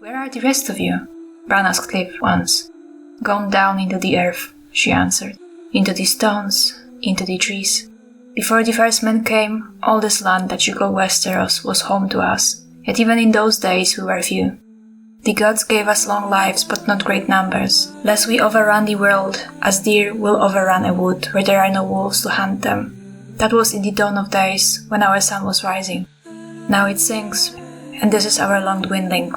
"Where are the rest of you?" Bran asked Liv once. "Gone down into the earth," she answered. "Into the stones, into the trees. Before the first men came, all this land that you call Westeros was home to us, yet even in those days we were few. The gods gave us long lives but not great numbers, lest we overrun the world as deer will overrun a wood where there are no wolves to hunt them. That was in the dawn of days, when our sun was rising. Now it sinks, and this is our long dwindling.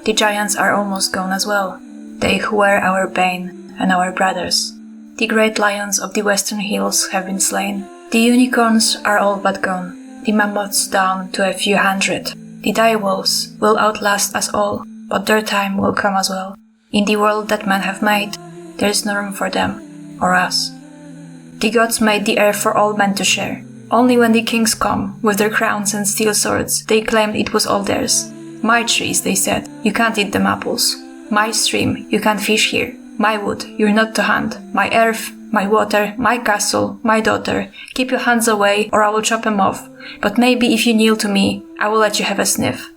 The giants are almost gone as well, they who were our bane and our brothers. The great lions of the western hills have been slain. The unicorns are all but gone, the mammoths down to a few hundred. The direwolves will outlast us all, but their time will come as well. In the world that men have made, there is no room for them, or us. The gods made the earth for all men to share. Only when the kings come, with their crowns and steel swords, they claimed it was all theirs. My trees, they said, you can't eat them apples. My stream, you can't fish here. My wood, you're not to hunt. My earth, my water, my castle, my daughter. Keep your hands away, or I will chop them off. But maybe if you kneel to me, I will let you have a sniff.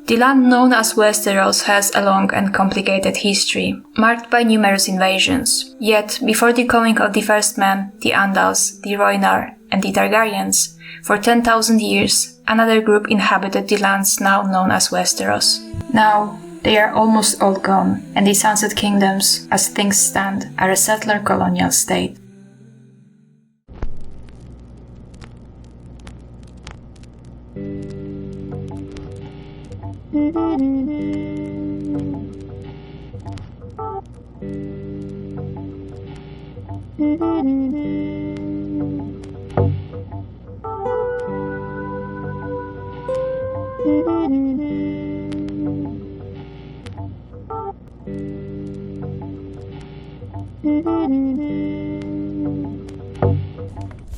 The land known as Westeros has a long and complicated history, marked by numerous invasions. Yet, before the coming of the first men, the Andals, the Rhoynar, and the Targaryens, for 10,000 years, another group inhabited the lands now known as Westeros. Now, they are almost all gone, and the Sunset Kingdoms, as things stand, are a settler colonial state.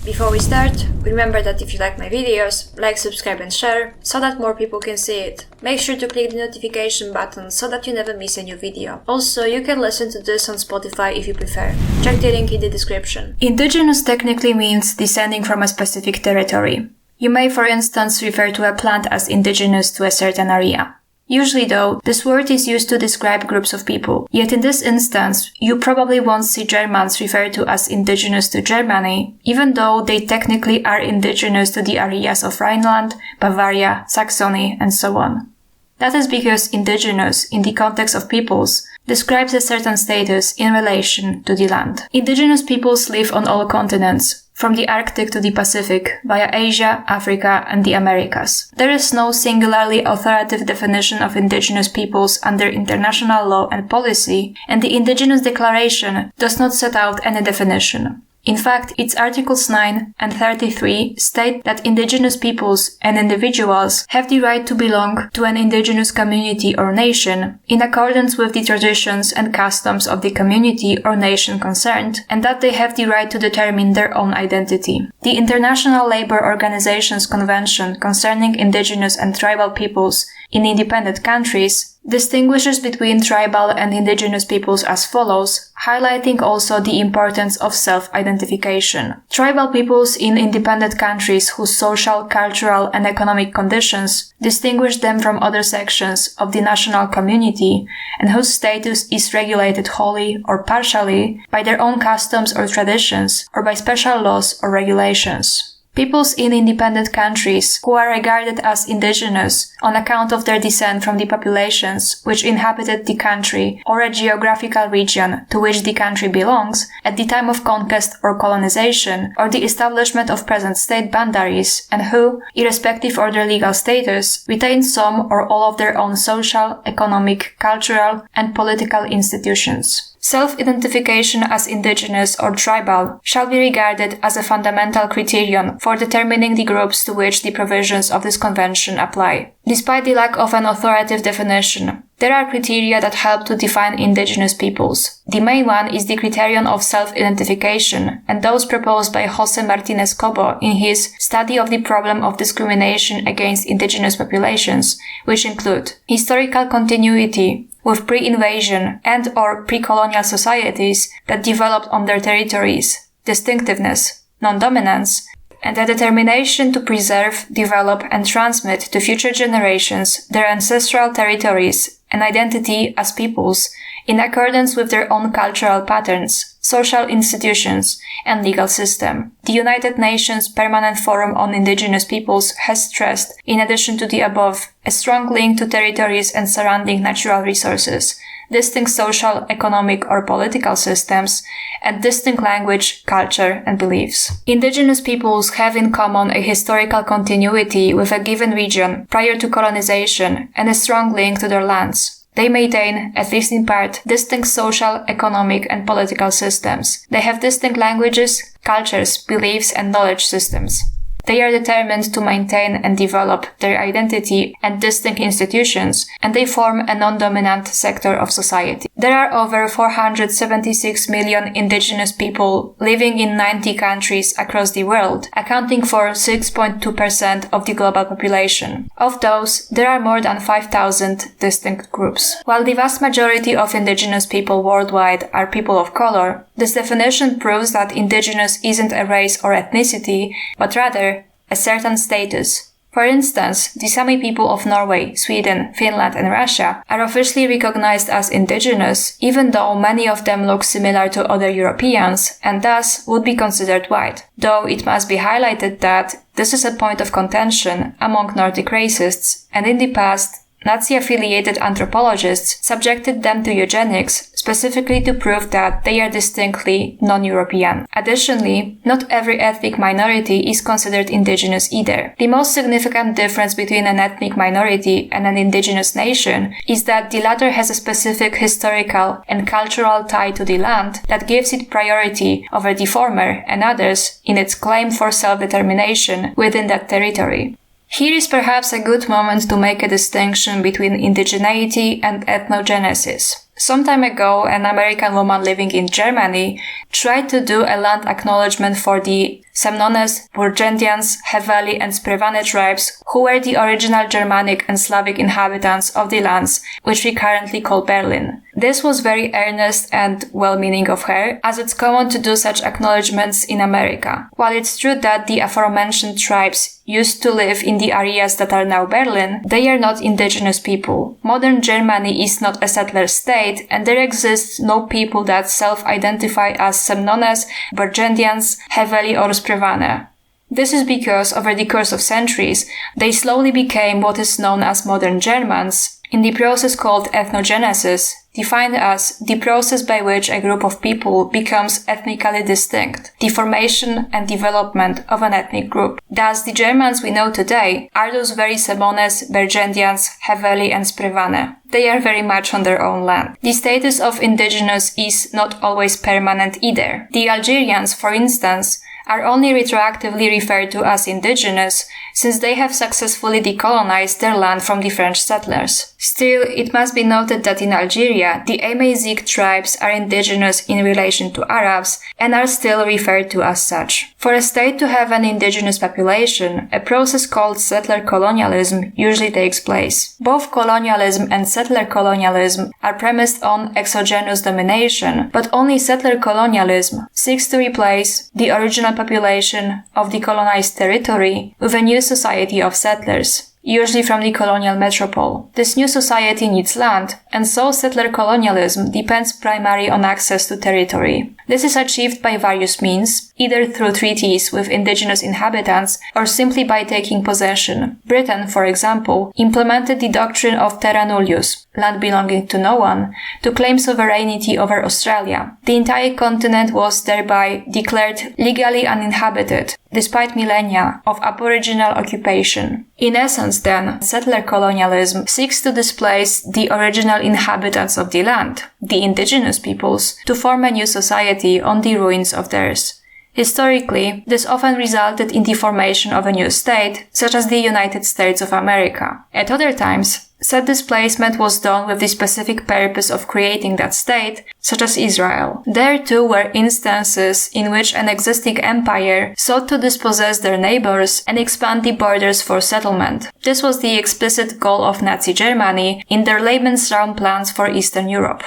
Before we start, remember that if you like my videos, like, subscribe and share, so that more people can see it. Make sure to click the notification button so that you never miss a new video. Also, you can listen to this on Spotify if you prefer. Check the link in the description. Indigenous technically means descending from a specific territory. You may, for instance, refer to a plant as indigenous to a certain area. Usually though, this word is used to describe groups of people, yet in this instance, you probably won't see Germans referred to as indigenous to Germany, even though they technically are indigenous to the areas of Rhineland, Bavaria, Saxony, and so on. That is because indigenous, in the context of peoples, describes a certain status in relation to the land. Indigenous peoples live on all continents, from the Arctic to the Pacific, via Asia, Africa, and the Americas. There is no singularly authoritative definition of indigenous peoples under international law and policy, and the Indigenous Declaration does not set out any definition. In fact, its Articles 9 and 33 state that indigenous peoples and individuals have the right to belong to an indigenous community or nation in accordance with the traditions and customs of the community or nation concerned, and that they have the right to determine their own identity. The International Labour Organization's Convention concerning indigenous and tribal peoples in independent countries distinguishes between tribal and indigenous peoples as follows, highlighting also the importance of self-identification. Tribal peoples in independent countries whose social, cultural, and economic conditions distinguish them from other sections of the national community and whose status is regulated wholly or partially by their own customs or traditions or by special laws or regulations. Peoples in independent countries who are regarded as indigenous on account of their descent from the populations which inhabited the country or a geographical region to which the country belongs at the time of conquest or colonization or the establishment of present state boundaries and who, irrespective of their legal status, retain some or all of their own social, economic, cultural, and political institutions. Self-identification as indigenous or tribal shall be regarded as a fundamental criterion for determining the groups to which the provisions of this convention apply. Despite the lack of an authoritative definition, there are criteria that help to define indigenous peoples. The main one is the criterion of self-identification, and those proposed by José Martínez Cobo in his Study of the Problem of Discrimination Against Indigenous Populations, which include historical continuity with pre-invasion and or pre-colonial societies that developed on their territories, distinctiveness, non-dominance, and a determination to preserve, develop, and transmit to future generations their ancestral territories an identity as peoples in accordance with their own cultural patterns, social institutions, and legal system. The United Nations Permanent Forum on Indigenous Peoples has stressed, in addition to the above, a strong link to territories and surrounding natural resources, distinct social, economic, or political systems, and distinct language, culture, and beliefs. Indigenous peoples have in common a historical continuity with a given region prior to colonization and a strong link to their lands. They maintain, at least in part, distinct social, economic, and political systems. They have distinct languages, cultures, beliefs, and knowledge systems. They are determined to maintain and develop their identity and distinct institutions, and they form a non-dominant sector of society. There are over 476 million indigenous people living in 90 countries across the world, accounting for 6.2% of the global population. Of those, there are more than 5,000 distinct groups. While the vast majority of indigenous people worldwide are people of color, this definition proves that indigenous isn't a race or ethnicity, but rather a certain status. For instance, the Sammy people of Norway, Sweden, Finland, and Russia are officially recognized as indigenous, even though many of them look similar to other Europeans and thus would be considered white. Though it must be highlighted that this is a point of contention among Nordic racists, and in the past, Nazi-affiliated anthropologists subjected them to eugenics specifically to prove that they are distinctly non-European. Additionally, not every ethnic minority is considered indigenous either. The most significant difference between an ethnic minority and an indigenous nation is that the latter has a specific historical and cultural tie to the land that gives it priority over the former and others in its claim for self-determination within that territory. Here is perhaps a good moment to make a distinction between indigeneity and ethnogenesis. Some time ago, an American woman living in Germany tried to do a land acknowledgement for the Semnones, Burgendians, Heveli, and Sprevane tribes, who were the original Germanic and Slavic inhabitants of the lands, which we currently call Berlin. This was very earnest and well-meaning of her, as it's common to do such acknowledgements in America. While it's true that the aforementioned tribes used to live in the areas that are now Berlin, they are not indigenous people. Modern Germany is not a settler state, and there exists no people that self-identify as Semnones, Burgendians, Heveli, or Sprevane. This is because over the course of centuries, they slowly became what is known as modern Germans, in the process called ethnogenesis, defined as the process by which a group of people becomes ethnically distinct, the formation and development of an ethnic group. Thus, the Germans we know today are those very Semnones, Burgendians, Heveli, and Sprevane. They are very much on their own land. The status of indigenous is not always permanent either. The Algerians, for instance, are only retroactively referred to as indigenous since they have successfully decolonized their land from the French settlers. Still, it must be noted that in Algeria, the Amazigh tribes are indigenous in relation to Arabs and are still referred to as such. For a state to have an indigenous population, a process called settler colonialism usually takes place. Both colonialism and settler colonialism are premised on exogenous domination, but only settler colonialism seeks to replace the original population of the colonized territory with a new society of settlers, usually from the colonial metropole. This new society needs land, and so settler colonialism depends primarily on access to territory. This is achieved by various means, either through treaties with indigenous inhabitants or simply by taking possession. Britain, for example, implemented the doctrine of terra nullius, land belonging to no one, to claim sovereignty over Australia. The entire continent was thereby declared legally uninhabited, despite millennia of aboriginal occupation. In essence, then, settler colonialism seeks to displace the original inhabitants of the land, the indigenous peoples, to form a new society on the ruins of theirs. Historically, this often resulted in the formation of a new state, such as the United States of America. At other times, said displacement was done with the specific purpose of creating that state, such as Israel. There too were instances in which an existing empire sought to dispossess their neighbors and expand the borders for settlement. This was the explicit goal of Nazi Germany in their Lebensraum plans for Eastern Europe.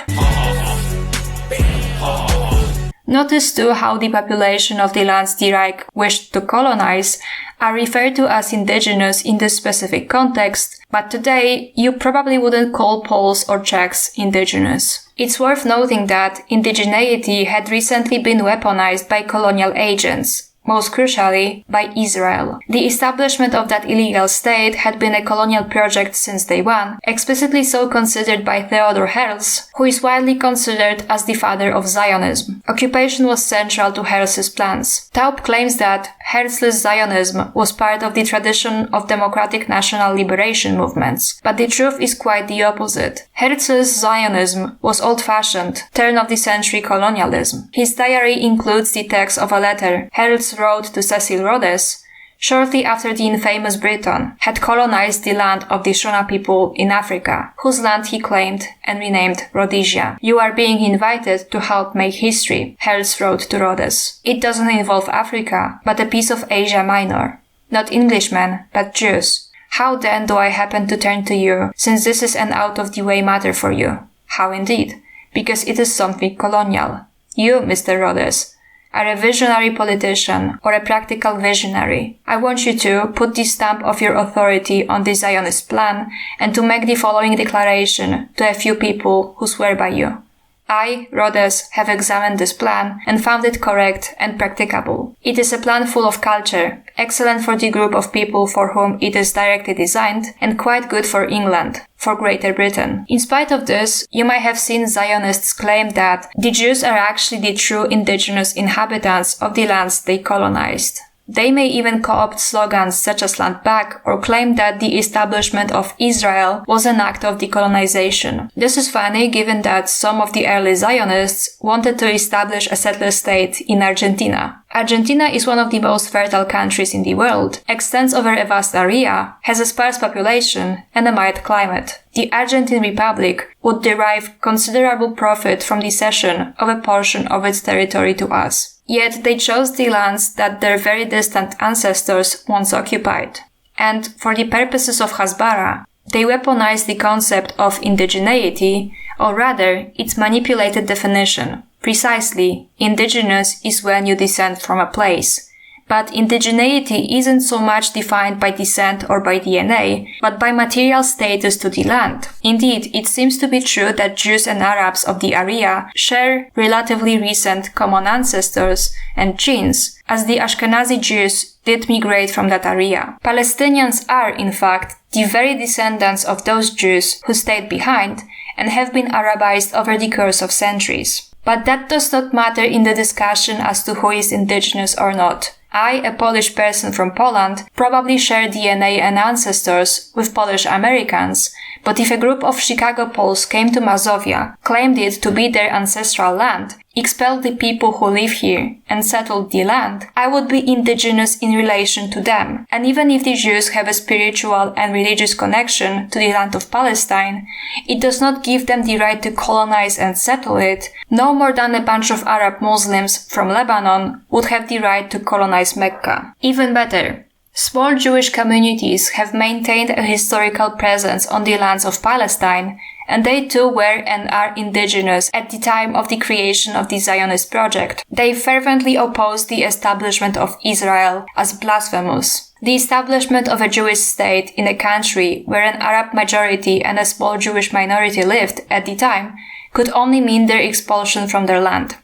Notice too how the population of the lands the Reich wished to colonize are referred to as indigenous in this specific context, but today you probably wouldn't call Poles or Czechs indigenous. It's worth noting that indigeneity had recently been weaponized by colonial agents, most crucially by Israel. The establishment of that illegal state had been a colonial project since day one, explicitly so considered by Theodor Herzl, who is widely considered as the father of Zionism. Occupation was central to Herzl's plans. Taub claims that Herzl's Zionism was part of the tradition of democratic national liberation movements, but the truth is quite the opposite. Herzl's Zionism was old-fashioned, turn-of-the-century colonialism. His diary includes the text of a letter Herzl wrote to Cecil Rhodes shortly after the infamous Briton had colonized the land of the Shona people in Africa, whose land he claimed and renamed Rhodesia. "You are being invited to help make history," Herzl wrote to Rhodes. "It doesn't involve Africa, but a piece of Asia Minor. Not Englishmen, but Jews. How then do I happen to turn to you, since this is an out-of-the-way matter for you?" How indeed? Because it is something colonial. You, Mr. Rhodes, are a visionary politician or a practical visionary. I want you to put the stamp of your authority on the Zionist plan and to make the following declaration to a few people who swear by you. I, Rhodes, have examined this plan and found it correct and practicable. It is a plan full of culture, excellent for the group of people for whom it is directly designed, and quite good for England, for Greater Britain. In spite of this, you might have seen Zionists claim that the Jews are actually the true indigenous inhabitants of the lands they colonized. They may even co-opt slogans such as "Land Back" or claim that the establishment of Israel was an act of decolonization. This is funny given that some of the early Zionists wanted to establish a settler state in Argentina. Argentina is one of the most fertile countries in the world, extends over a vast area, has a sparse population, and a mild climate. The Argentine Republic would derive considerable profit from the cession of a portion of its territory to us. Yet they chose the lands that their very distant ancestors once occupied. And for the purposes of Hasbara, they weaponized the concept of indigeneity, or rather, its manipulated definition. Precisely, indigenous is when you descend from a place. But indigeneity isn't so much defined by descent or by DNA, but by material status to the land. Indeed, it seems to be true that Jews and Arabs of the area share relatively recent common ancestors and genes, as the Ashkenazi Jews did migrate from that area. Palestinians are, in fact, the very descendants of those Jews who stayed behind and have been Arabized over the course of centuries. But that does not matter in the discussion as to who is indigenous or not. I, a Polish person from Poland, probably share DNA and ancestors with Polish Americans, but if a group of Chicago Poles came to Mazovia, claimed it to be their ancestral land, expelled the people who live here, and settled the land, I would be indigenous in relation to them. And even if the Jews have a spiritual and religious connection to the land of Palestine, it does not give them the right to colonize and settle it, no more than a bunch of Arab Muslims from Lebanon would have the right to colonize Mecca. Even better, small Jewish communities have maintained a historical presence on the lands of Palestine, and they too were and are indigenous at the time of the creation of the Zionist project. They fervently opposed the establishment of Israel as blasphemous. The establishment of a Jewish state in a country where an Arab majority and a small Jewish minority lived at the time could only mean their expulsion from their land.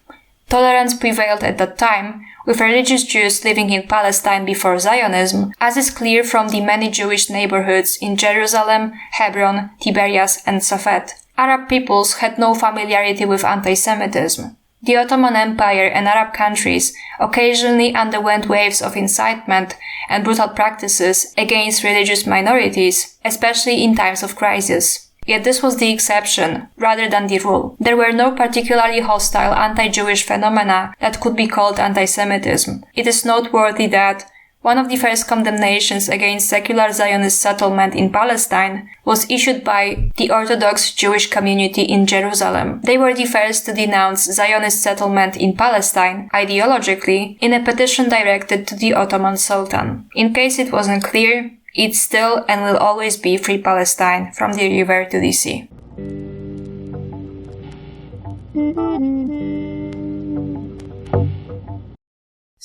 Tolerance prevailed at that time, with religious Jews living in Palestine before Zionism, as is clear from the many Jewish neighborhoods in Jerusalem, Hebron, Tiberias, and Safed. Arab peoples had no familiarity with anti-Semitism. The Ottoman Empire and Arab countries occasionally underwent waves of incitement and brutal practices against religious minorities, especially in times of crisis. Yet this was the exception, rather than the rule. There were no particularly hostile anti-Jewish phenomena that could be called anti-Semitism. It is noteworthy that one of the first condemnations against secular Zionist settlement in Palestine was issued by the Orthodox Jewish community in Jerusalem. They were the first to denounce Zionist settlement in Palestine, ideologically, in a petition directed to the Ottoman Sultan. In case it wasn't clear, it's still and will always be Free Palestine from the river to the sea.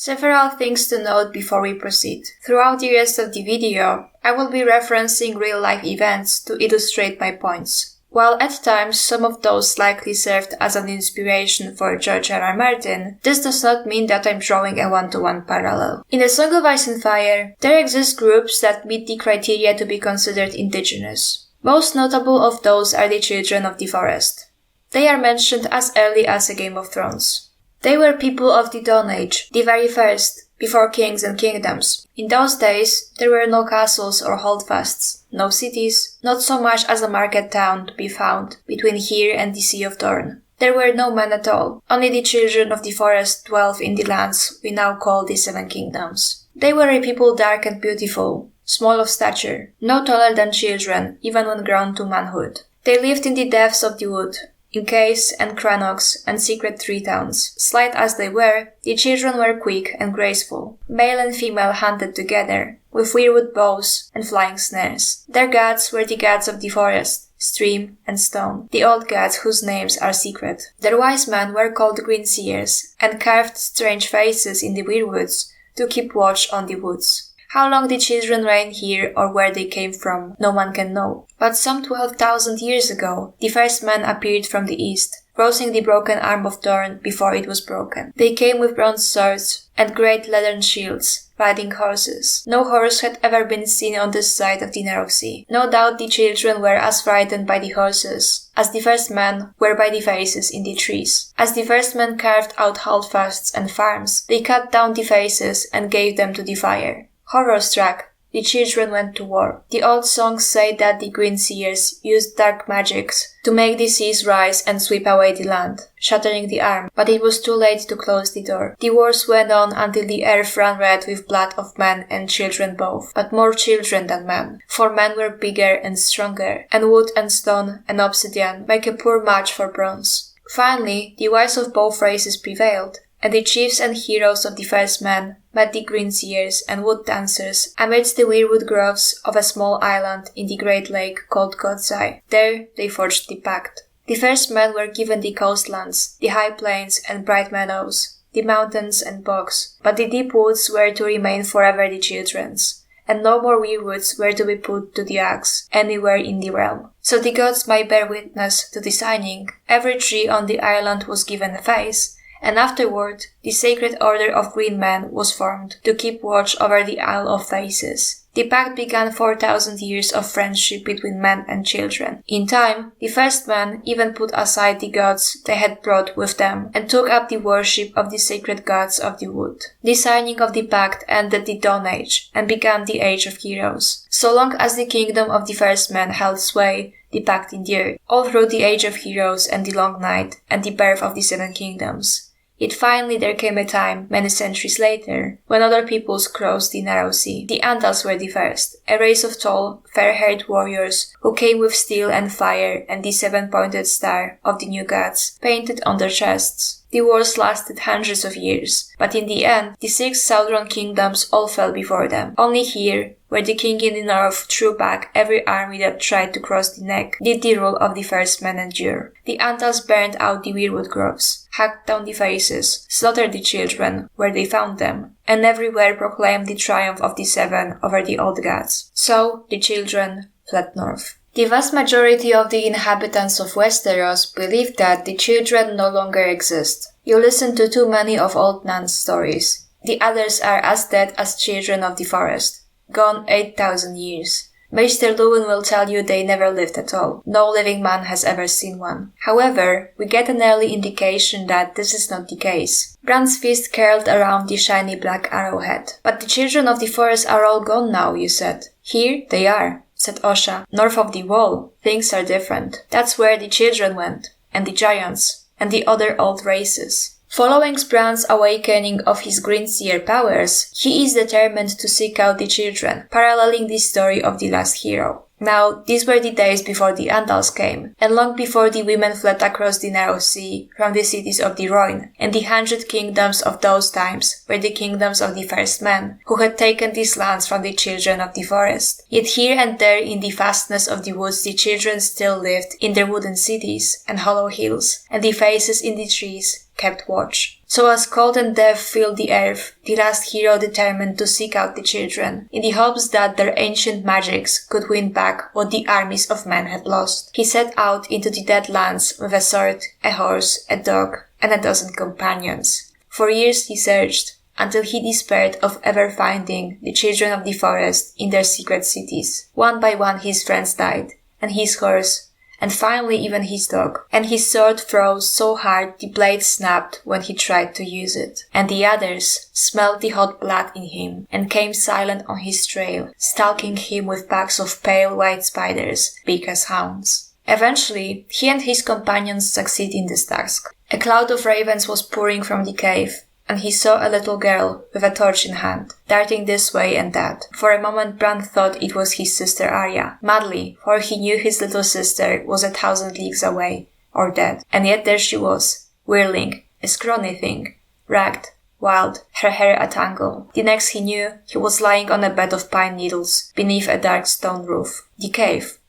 Several things to note before we proceed. Throughout the rest of the video, I will be referencing real-life events to illustrate my points. While at times some of those likely served as an inspiration for George R.R. Martin, this does not mean that I'm drawing a one-to-one parallel. In A Song of Ice and Fire, there exist groups that meet the criteria to be considered indigenous. Most notable of those are the Children of the Forest. They are mentioned as early as A Game of Thrones. They were people of the Dawn Age, the very first, before kings and kingdoms. In those days, there were no castles or holdfasts, no cities, not so much as a market town to be found between here and the Sea of Dorne. There were no men at all. Only the Children of the Forest dwelt in the lands we now call the Seven Kingdoms. They were a people dark and beautiful, small of stature, no taller than children, even when grown to manhood. They lived in the depths of the wood, in caves and crannogs and secret tree towns. Slight as they were, the children were quick and graceful. Male and female hunted together, with weirwood bows and flying snares. Their gods were the gods of the forest, stream and stone, the old gods whose names are secret. Their wise men were called green seers, and carved strange faces in the weirwoods to keep watch on the woods. How long the children reigned here or where they came from, no one can know. But some 12,000 years ago, the first men appeared from the east, crossing the broken arm of Dorne before it was broken. They came with bronze swords and great leathern shields, riding horses. No horse had ever been seen on this side of the narrow sea. No doubt the children were as frightened by the horses as the first men were by the faces in the trees. As the first men carved out holdfasts and farms, they cut down the faces and gave them to the fire. Horror-struck, the children went to war. The old songs say that the green seers used dark magics to make the seas rise and sweep away the land, shattering the arm, but it was too late to close the door. The wars went on until the earth ran red with blood of men and children both, but more children than men, for men were bigger and stronger, and wood and stone and obsidian make a poor match for bronze. Finally, the wise of both races prevailed, and the chiefs and heroes of the first men met the green seers and wood dancers amidst the weirwood groves of a small island in the great lake called God's Eye. There they forged the pact. The first men were given the coastlands, the high plains and bright meadows, the mountains and bogs, but the deep woods were to remain forever the children's, and no more weirwoods were to be put to the axe anywhere in the realm. So the gods might bear witness to the signing, every tree on the island was given a face, and afterward, the Sacred Order of Green Men was formed to keep watch over the Isle of Faces. The pact began 4,000 years of friendship between men and children. In time, the first men even put aside the gods they had brought with them and took up the worship of the sacred gods of the wood. The signing of the pact ended the Dawn Age and began the Age of Heroes. So long as the kingdom of the first men held sway, the pact endured, all through the Age of Heroes and the Long Night and the birth of the Seven Kingdoms. Yet finally there came a time, many centuries later, when other peoples crossed the narrow sea. The Andals were the first, a race of tall, fair-haired warriors who came with steel and fire and the seven-pointed star of the new gods painted on their chests. The wars lasted hundreds of years, but in the end, the 6 southern kingdoms all fell before them. Only here, where the king in the north threw back every army that tried to cross the neck, did the rule of the first men endure. The Andals burned out the weirwood groves, hacked down the faces, slaughtered the children where they found them, and everywhere proclaimed the triumph of the seven over the old gods. So, the children fled north. The vast majority of the inhabitants of Westeros believe that the children no longer exist. You listen to too many of Old Nan's stories. The others are as dead as children of the forest, gone 8,000 years. Maester Luwin will tell you they never lived at all. No living man has ever seen one. However, we get an early indication that this is not the case. Bran's fist curled around the shiny black arrowhead. But the children of the forest are all gone now, you said. Here they are, said Osha. North of the wall, things are different. That's where the children went, and the giants, and the other old races. Following Bran's awakening of his Greenseer powers, he is determined to seek out the children, paralleling the story of the last hero. Now, these were the days before the Andals came, and long before the women fled across the narrow sea from the cities of the Rhoyne, and the 100 kingdoms of those times were the kingdoms of the first men, who had taken these lands from the children of the forest. Yet here and there in the fastness of the woods the children still lived in their wooden cities and hollow hills, and the faces in the trees kept watch. So as cold and death filled the earth, the last hero determined to seek out the children, in the hopes that their ancient magics could win back what the armies of men had lost. He set out into the dead lands with a sword, a horse, a dog, and a dozen companions. For years he searched, until he despaired of ever finding the children of the forest in their secret cities. One by one his friends died, and his horse, and finally even his dog, and his sword froze so hard the blade snapped when he tried to use it. And the others smelled the hot blood in him, and came silent on his trail, stalking him with packs of pale white spiders, big as hounds. Eventually, he and his companions succeed in this task. A cloud of ravens was pouring from the cave, and he saw a little girl with a torch in hand, darting this way and that. For a moment Bran thought it was his sister Arya, madly, for he knew his little sister was 1,000 leagues away, or dead. And yet there she was, whirling, a scrawny thing, ragged, wild, her hair a tangle. The next he knew, he was lying on a bed of pine needles, beneath a dark stone roof. The cave.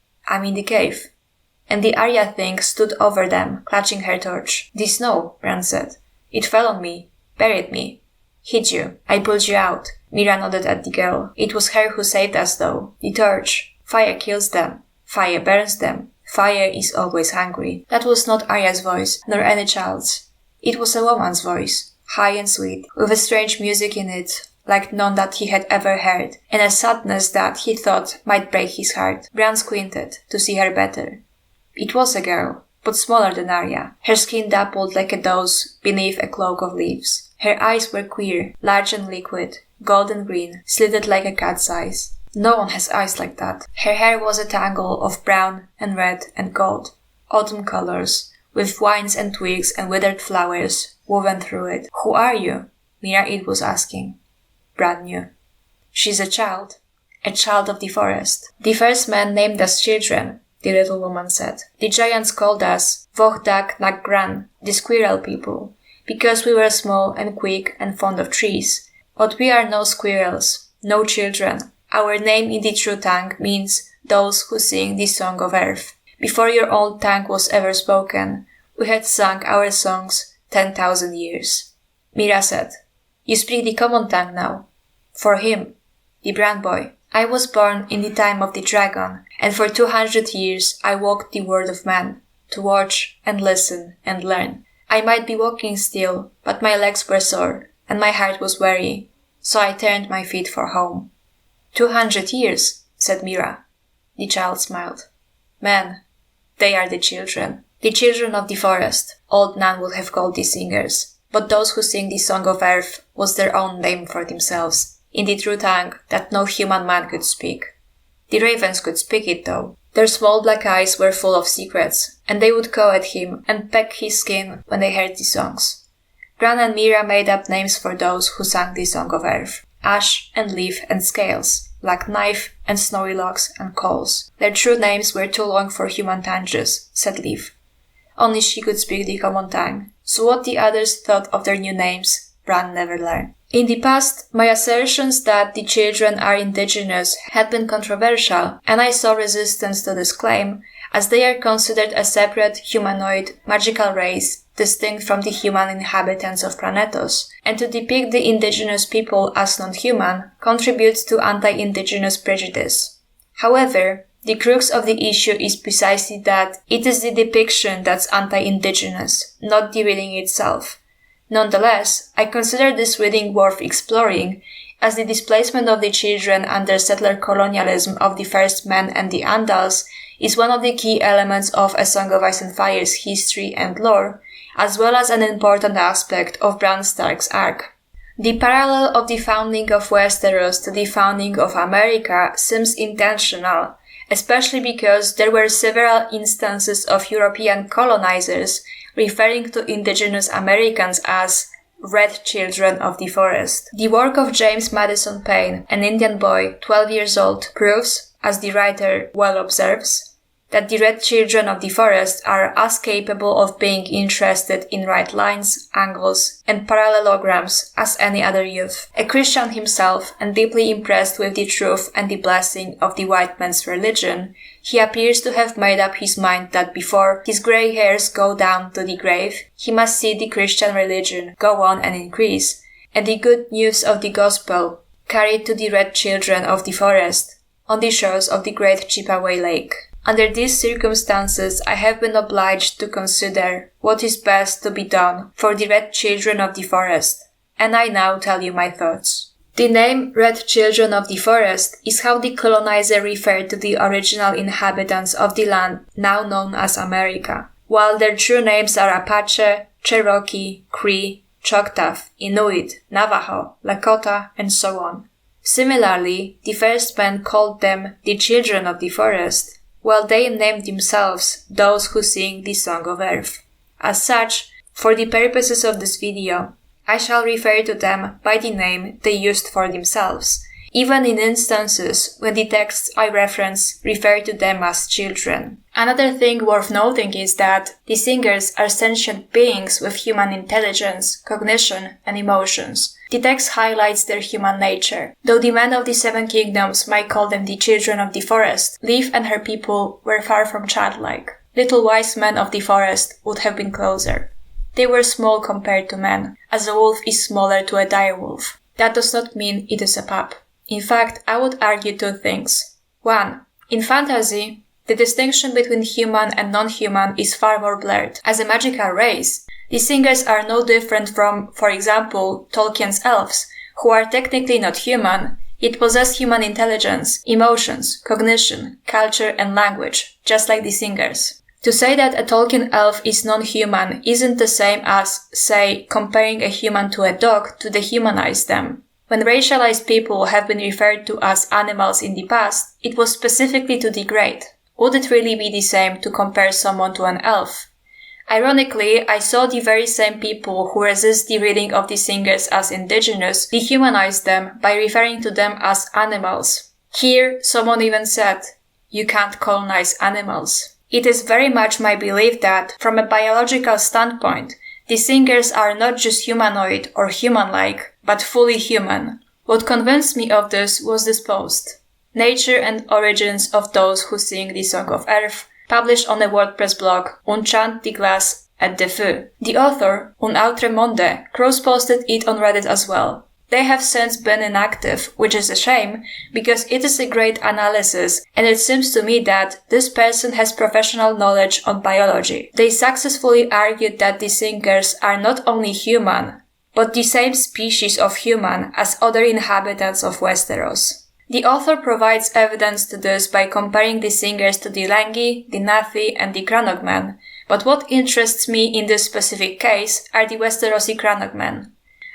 And the Arya thing stood over them, clutching her torch. "The snow," Bran said. "It fell on me. Buried me. Hid you. I pulled you out." Mira nodded at the girl. "It was her who saved us, though. The torch. Fire kills them. Fire burns them. Fire is always hungry." That was not Arya's voice, nor any child's. It was a woman's voice, high and sweet, with a strange music in it, like none that he had ever heard, and a sadness that he thought might break his heart. Bran squinted to see her better. It was a girl, but smaller than Arya. Her skin dappled like a doe's beneath a cloak of leaves. Her eyes were queer, large and liquid, golden green, slitted like a cat's eyes. No one has eyes like that. Her hair was a tangle of brown and red and gold, autumn colors, with vines and twigs and withered flowers woven through it. "Who are you?" Mira Id was asking. Bran knew. "She's a child of the forest. The first men named us children," the little woman said. "The giants called us Vohdak Nagran, the squirrel people, because we were small and quick and fond of trees. But we are no squirrels, no children. Our name in the true tongue means those who sing the song of earth. Before your old tongue was ever spoken, we had sung our songs 10,000 years." Mira said, "You speak the common tongue now." For him, the Bran boy, "I was born in the time of the dragon, and for 200 years I walked the world of man, to watch and listen and learn. I might be walking still, but my legs were sore, and my heart was weary, so I turned my feet for home." 200 years, said Mira. The child smiled. "Men, they are the children of the forest," Old Nan would have called the singers, but those who sing the song of earth was their own name for themselves, in the true tongue that no human man could speak. The ravens could speak it, though. Their small black eyes were full of secrets, and they would caw at him and peck his skin when they heard the songs. Bran and Mira made up names for those who sang the song of earth. Ash and Leaf and Scales, Black Knife and Snowy Locks and Coals. Their true names were too long for human tongues, said Leaf. Only she could speak the common tongue, so what the others thought of their new names, Bran never learned. In the past, my assertions that the children are indigenous had been controversial, and I saw resistance to this claim, as they are considered a separate, humanoid, magical race distinct from the human inhabitants of Planetos, and to depict the indigenous people as non-human contributes to anti-indigenous prejudice. However, the crux of the issue is precisely that it is the depiction that's anti-indigenous, not the reading itself. Nonetheless, I consider this reading worth exploring, as the displacement of the children under settler colonialism of the first men and the Andals is one of the key elements of A Song of Ice and Fire's history and lore, as well as an important aspect of Bran Stark's arc. The parallel of the founding of Westeros to the founding of America seems intentional, especially because there were several instances of European colonizers referring to indigenous Americans as red children of the forest. The work of James Madison Payne, an Indian boy 12 years old, proves, as the writer well observes, that the red children of the forest are as capable of being interested in right lines, angles, and parallelograms as any other youth. A Christian himself and deeply impressed with the truth and the blessing of the white man's religion, he appears to have made up his mind that before his grey hairs go down to the grave, he must see the Christian religion go on and increase, and the good news of the gospel carried to the red children of the forest on the shores of the great Chippeway Lake. Under these circumstances, I have been obliged to consider what is best to be done for the red children of the forest, and I now tell you my thoughts. The name Red Children of the Forest is how the colonizer referred to the original inhabitants of the land now known as America, while their true names are Apache, Cherokee, Cree, Choctaw, Inuit, Navajo, Lakota, and so on. Similarly, the first men called them the Children of the Forest, while they named themselves those who sing the Song of Earth. As such, for the purposes of this video, I shall refer to them by the name they used for themselves, even in instances when the texts I reference refer to them as children. Another thing worth noting is that the singers are sentient beings with human intelligence, cognition, and emotions. The text highlights their human nature. Though the men of the Seven Kingdoms might call them the children of the forest, Leaf and her people were far from childlike. Little wise men of the forest would have been closer. They were small compared to men, as a wolf is smaller to a direwolf. That does not mean it is a pup. In fact, I would argue two things. 1. In fantasy, the distinction between human and non-human is far more blurred. As a magical race, the singers are no different from, for example, Tolkien's elves, who are technically not human, yet possess human intelligence, emotions, cognition, culture, and language, just like the singers. To say that a Tolkien elf is non-human isn't the same as, say, comparing a human to a dog to dehumanize them. When racialized people have been referred to as animals in the past, it was specifically to degrade. Would it really be the same to compare someone to an elf? Ironically, I saw the very same people who resist the reading of the singers as indigenous dehumanize them by referring to them as animals. Here, someone even said, "You can't colonize animals." It is very much my belief that, from a biological standpoint, the singers are not just humanoid or human-like, but fully human. What convinced me of this was this post. Nature and Origins of Those Who Sing the Song of Earth, published on a WordPress blog, Un Chant de Glace et de Feu. The author, Un Autre Monde, cross-posted it on Reddit as well. They have since been inactive, which is a shame, because it is a great analysis, and it seems to me that this person has professional knowledge on biology. They successfully argued that the singers are not only human, but the same species of human as other inhabitants of Westeros. The author provides evidence to this by comparing the singers to the Langi, the Nathi, and the Crannogmen, but what interests me in this specific case are the Westerosi Crannogmen.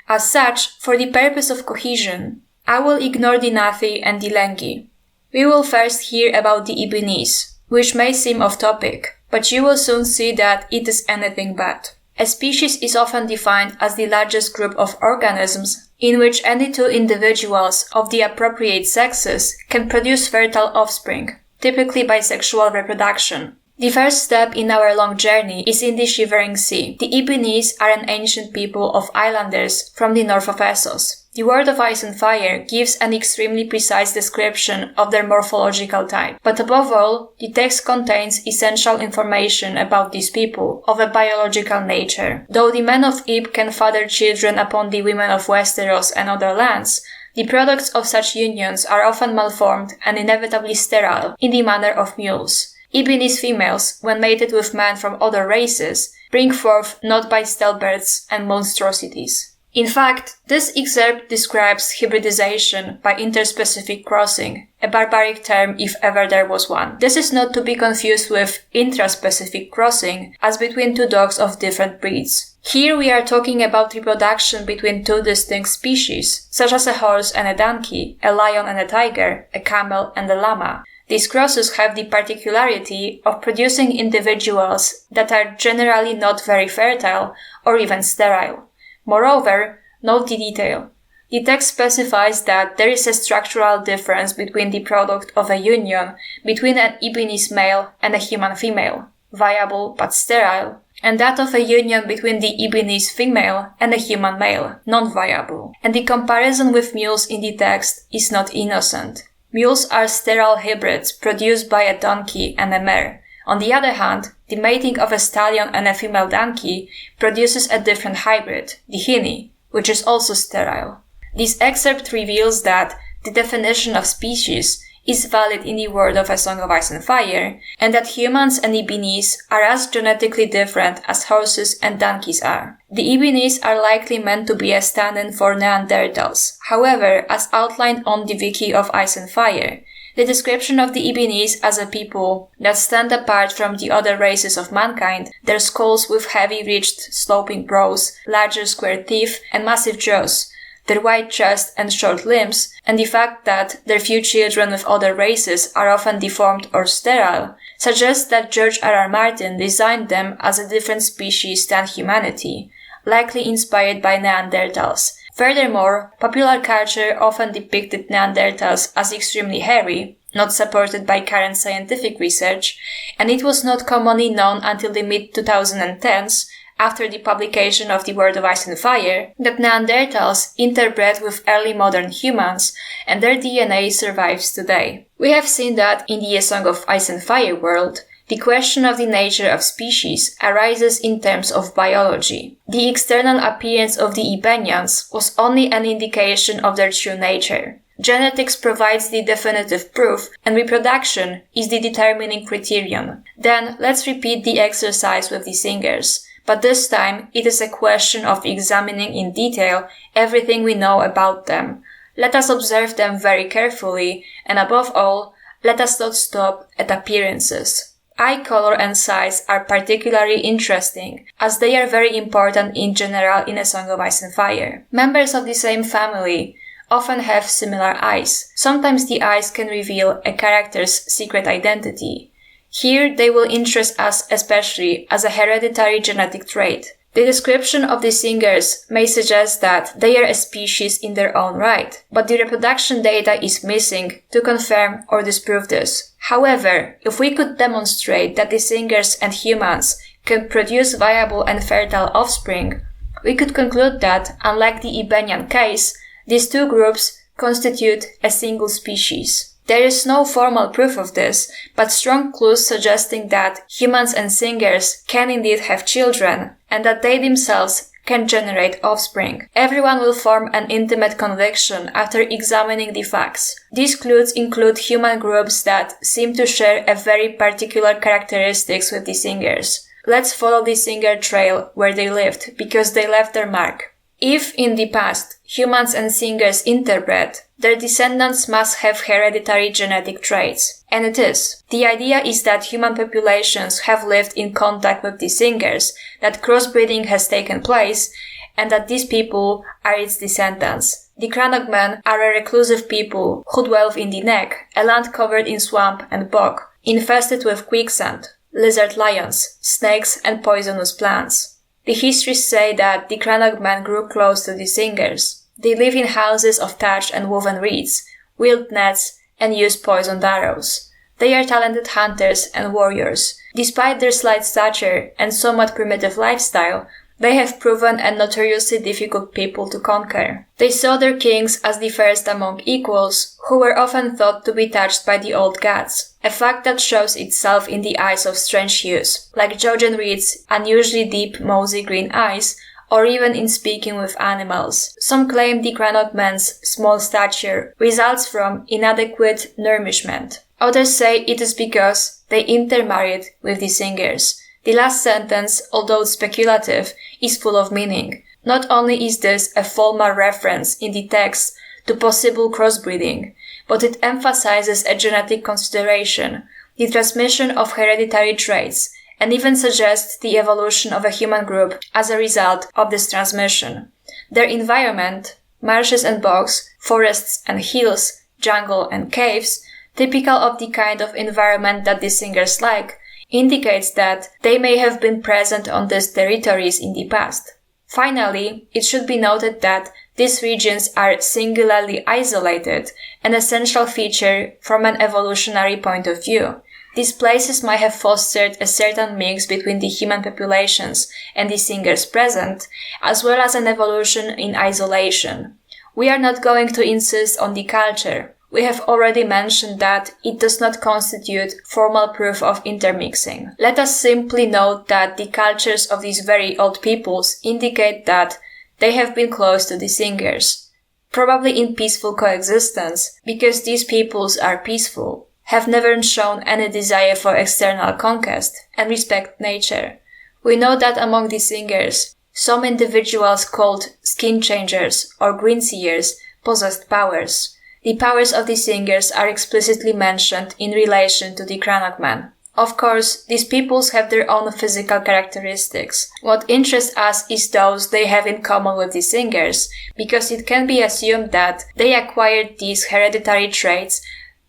As such, for the purpose of cohesion, I will ignore the Nathi and the Langi. We will first hear about the Ibinese, which may seem off topic, but you will soon see that it is anything but. A species is often defined as the largest group of organisms in which any two individuals of the appropriate sexes can produce fertile offspring, typically by sexual reproduction. The first step in our long journey is in the Shivering Sea. The Ibinese are an ancient people of islanders from the north of Essos. The Word of Ice and Fire gives an extremely precise description of their morphological type. But above all, the text contains essential information about these people of a biological nature. Though the men of Ib can father children upon the women of Westeros and other lands, the products of such unions are often malformed and inevitably sterile, in the manner of mules. Ibinese females, when mated with men from other races, bring forth not-bite stillbirths and monstrosities. In fact, this excerpt describes hybridization by interspecific crossing, a barbaric term if ever there was one. This is not to be confused with intraspecific crossing, as between two dogs of different breeds. Here we are talking about reproduction between two distinct species, such as a horse and a donkey, a lion and a tiger, a camel and a llama. These crosses have the particularity of producing individuals that are generally not very fertile or even sterile. Moreover, note the detail. The text specifies that there is a structural difference between the product of a union between an Ibinese male and a human female, viable but sterile, and that of a union between the Ibinese female and a human male, non-viable. And the comparison with mules in the text is not innocent. Mules are sterile hybrids produced by a donkey and a mare. On the other hand, the mating of a stallion and a female donkey produces a different hybrid, the hinny, which is also sterile. This excerpt reveals that the definition of species is valid in the world of A Song of Ice and Fire, and that humans and Ibinese are as genetically different as horses and donkeys are. The Ibinese are likely meant to be a stand-in for Neanderthals. However, as outlined on the Wiki of Ice and Fire, the description of the Ibinese as a people that stand apart from the other races of mankind, their skulls with heavy ridged sloping brows, larger square teeth, and massive jaws, their wide chest and short limbs, and the fact that their few children with other races are often deformed or sterile, suggests that George R.R. Martin designed them as a different species than humanity, likely inspired by Neanderthals. Furthermore, popular culture often depicted Neanderthals as extremely hairy, not supported by current scientific research, and it was not commonly known until the mid-2010s, after the publication of The World of Ice and Fire, that Neanderthals interbred with early modern humans, and their DNA survives today. We have seen that in the A Song of Ice and Fire world, the question of the nature of species arises in terms of biology. The external appearance of the Ibenians was only an indication of their true nature. Genetics provides the definitive proof, and reproduction is the determining criterion. Then, let's repeat the exercise with the singers. But this time, it is a question of examining in detail everything we know about them. Let us observe them very carefully, and above all, let us not stop at appearances. Eye color and size are particularly interesting, as they are very important in general in A Song of Ice and Fire. Members of the same family often have similar eyes. Sometimes the eyes can reveal a character's secret identity. Here they will interest us especially as a hereditary genetic trait. The description of the singers may suggest that they are a species in their own right, but the reproduction data is missing to confirm or disprove this. However, if we could demonstrate that the singers and humans can produce viable and fertile offspring, we could conclude that, unlike the Iberian case, these two groups constitute a single species. There is no formal proof of this, but strong clues suggesting that humans and singers can indeed have children, and that they themselves can generate offspring. Everyone will form an intimate conviction after examining the facts. These clues include human groups that seem to share a very particular characteristics with the singers. Let's follow the singer trail where they lived, because they left their mark. If, in the past, humans and singers interbred, their descendants must have hereditary genetic traits. And it is. The idea is that human populations have lived in contact with the singers, that crossbreeding has taken place, and that these people are its descendants. The Cranogmen are a reclusive people who dwell in the Neck, a land covered in swamp and bog, infested with quicksand, lizard lions, snakes, and poisonous plants. The histories say that the Cranogmen grew close to the singers. They live in houses of thatched and woven reeds, wield nets, and use poisoned arrows. They are talented hunters and warriors. Despite their slight stature and somewhat primitive lifestyle, they have proven a notoriously difficult people to conquer. They saw their kings as the first among equals, who were often thought to be touched by the old gods, a fact that shows itself in the eyes of strange hues, like Jojen Reed's unusually deep mossy green eyes, or even in speaking with animals. Some claim the Cranogmen's small stature results from inadequate nourishment. Others say it is because they intermarried with the singers. The last sentence, although speculative, is full of meaning. Not only is this a formal reference in the text to possible crossbreeding, but it emphasizes a genetic consideration, the transmission of hereditary traits, and even suggests the evolution of a human group as a result of this transmission. Their environment, marshes and bogs, forests and hills, jungle and caves, typical of the kind of environment that the singers like, indicates that they may have been present on these territories in the past. Finally, it should be noted that These regions are singularly isolated, an essential feature from an evolutionary point of view. These places might have fostered a certain mix between the human populations and the singers present, as well as an evolution in isolation. We are not going to insist on the culture. We have already mentioned that it does not constitute formal proof of intermixing. Let us simply note that the cultures of these very old peoples indicate that they have been close to the singers, probably in peaceful coexistence, because these peoples are peaceful, have never shown any desire for external conquest, and respect nature. We know that among the singers, some individuals called skin changers or greenseers possessed powers. The powers of the singers are explicitly mentioned in relation to the Cranachman. Of course, these peoples have their own physical characteristics. What interests us is those they have in common with the singers, because it can be assumed that they acquired these hereditary traits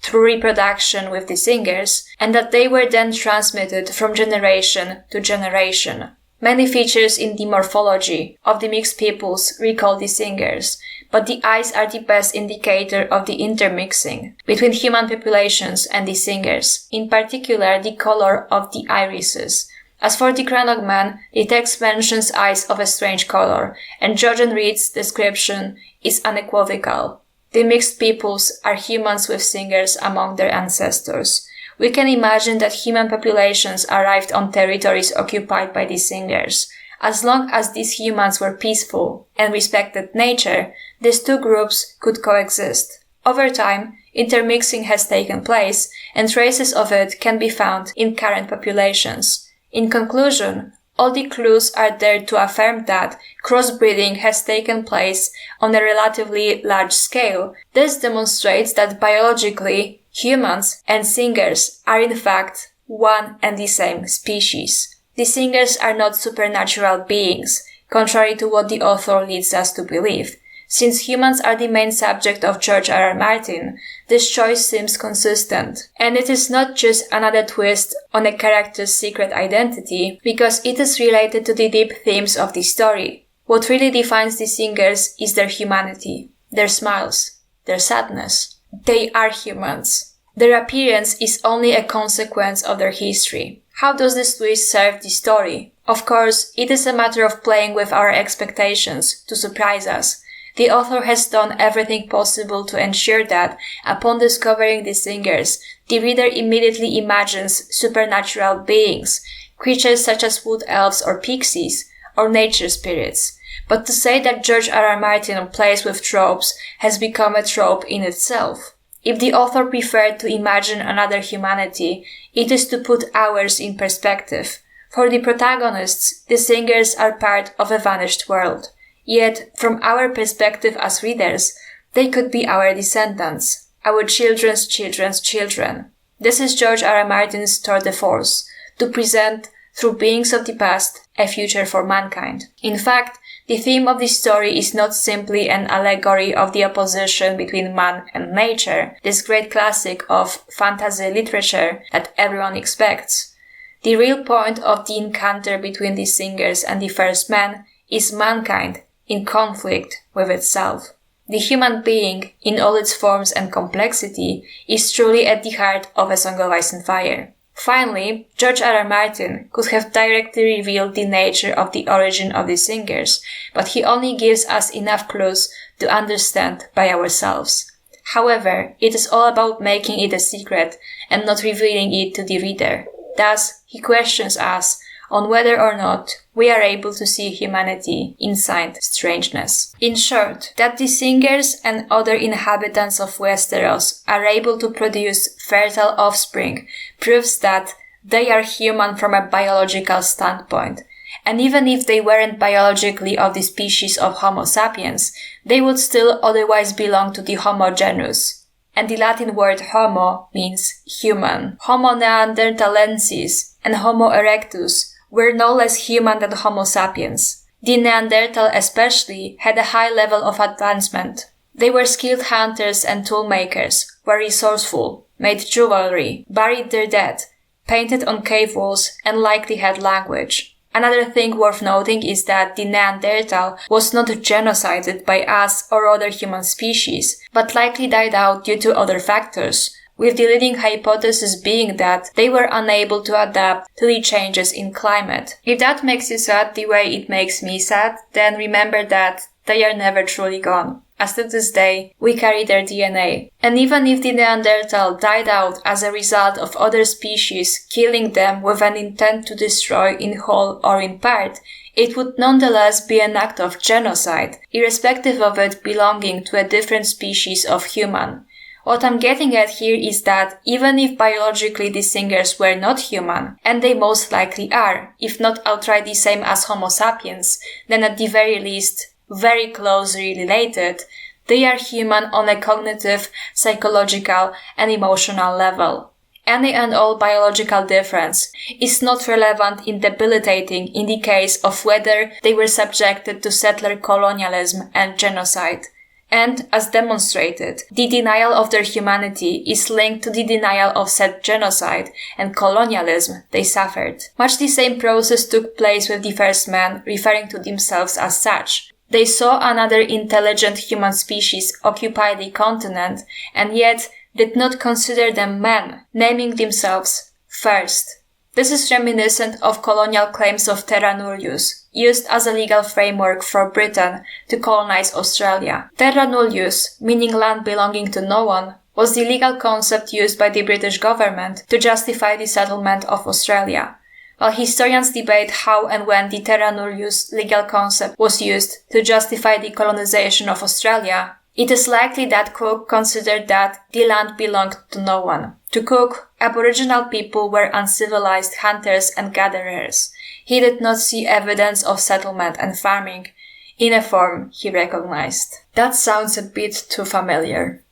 through reproduction with the singers, and that they were then transmitted from generation to generation. Many features in the morphology of the mixed peoples recall the singers, but the eyes are the best indicator of the intermixing between human populations and the singers, in particular the color of the irises. As for the Cranachman, the text mentions eyes of a strange color, and Georgian Reed's description is unequivocal. The mixed peoples are humans with singers among their ancestors. We can imagine that human populations arrived on territories occupied by the singers. As long as these humans were peaceful and respected nature, these two groups could coexist. Over time, intermixing has taken place, and traces of it can be found in current populations. In conclusion, all the clues are there to affirm that crossbreeding has taken place on a relatively large scale. This demonstrates that biologically, humans and singers are in fact one and the same species. The singers are not supernatural beings, contrary to what the author leads us to believe. Since humans are the main subject of George R. R. Martin, this choice seems consistent. And it is not just another twist on a character's secret identity, because it is related to the deep themes of the story. What really defines the singers is their humanity, their smiles, their sadness. They are humans. Their appearance is only a consequence of their history. How does this twist serve the story? Of course, it is a matter of playing with our expectations to surprise us. The author has done everything possible to ensure that, upon discovering the singers, the reader immediately imagines supernatural beings, creatures such as wood elves or pixies, or nature spirits. But to say that George R. R. Martin plays with tropes has become a trope in itself. If the author preferred to imagine another humanity, it is to put ours in perspective. For the protagonists, the singers are part of a vanished world. Yet, from our perspective as readers, they could be our descendants, our children's children's children. This is George R. R. Martin's tour de force, to present, through beings of the past, a future for mankind. In fact, the theme of this story is not simply an allegory of the opposition between man and nature, this great classic of fantasy literature that everyone expects. The real point of the encounter between the singers and the first man is mankind in conflict with itself. The human being, in all its forms and complexity, is truly at the heart of A Song of Ice and Fire. Finally, George R. R. Martin could have directly revealed the nature of the origin of the singers, but he only gives us enough clues to understand by ourselves. However, it is all about making it a secret and not revealing it to the reader. Thus, he questions us on whether or not we are able to see humanity inside strangeness. In short, that the singers and other inhabitants of Westeros are able to produce fertile offspring proves that they are human from a biological standpoint. And even if they weren't biologically of the species of Homo sapiens, they would still otherwise belong to the Homo genus. And the Latin word homo means human. Homo neanderthalensis and Homo erectus were no less human than Homo sapiens. The Neanderthal especially had a high level of advancement. They were skilled hunters and toolmakers, were resourceful, made jewelry, buried their dead, painted on cave walls, and likely had language. Another thing worth noting is that the Neanderthal was not genocided by us or other human species, but likely died out due to other factors, with the leading hypothesis being that they were unable to adapt to the changes in climate. If that makes you sad the way it makes me sad, then remember that they are never truly gone, as to this day we carry their DNA. And even if the Neanderthal died out as a result of other species killing them with an intent to destroy in whole or in part, it would nonetheless be an act of genocide, irrespective of it belonging to a different species of human. What I'm getting at here is that even if biologically the singers were not human, and they most likely are, if not outright the same as Homo sapiens, then at the very least very closely related, they are human on a cognitive, psychological, and emotional level. Any and all biological difference is not relevant in debilitating in the case of whether they were subjected to settler colonialism and genocide. And, as demonstrated, the denial of their humanity is linked to the denial of said genocide and colonialism they suffered. Much the same process took place with the first men referring to themselves as such. They saw another intelligent human species occupy the continent and yet did not consider them men, naming themselves first. This is reminiscent of colonial claims of terra nullius, used as a legal framework for Britain to colonize Australia. Terra nullius, meaning land belonging to no one, was the legal concept used by the British government to justify the settlement of Australia. While historians debate how and when the terra nullius legal concept was used to justify the colonization of Australia, it is likely that Cook considered that the land belonged to no one. To Cook, Aboriginal people were uncivilized hunters and gatherers. He did not see evidence of settlement and farming in a form he recognized. That sounds a bit too familiar.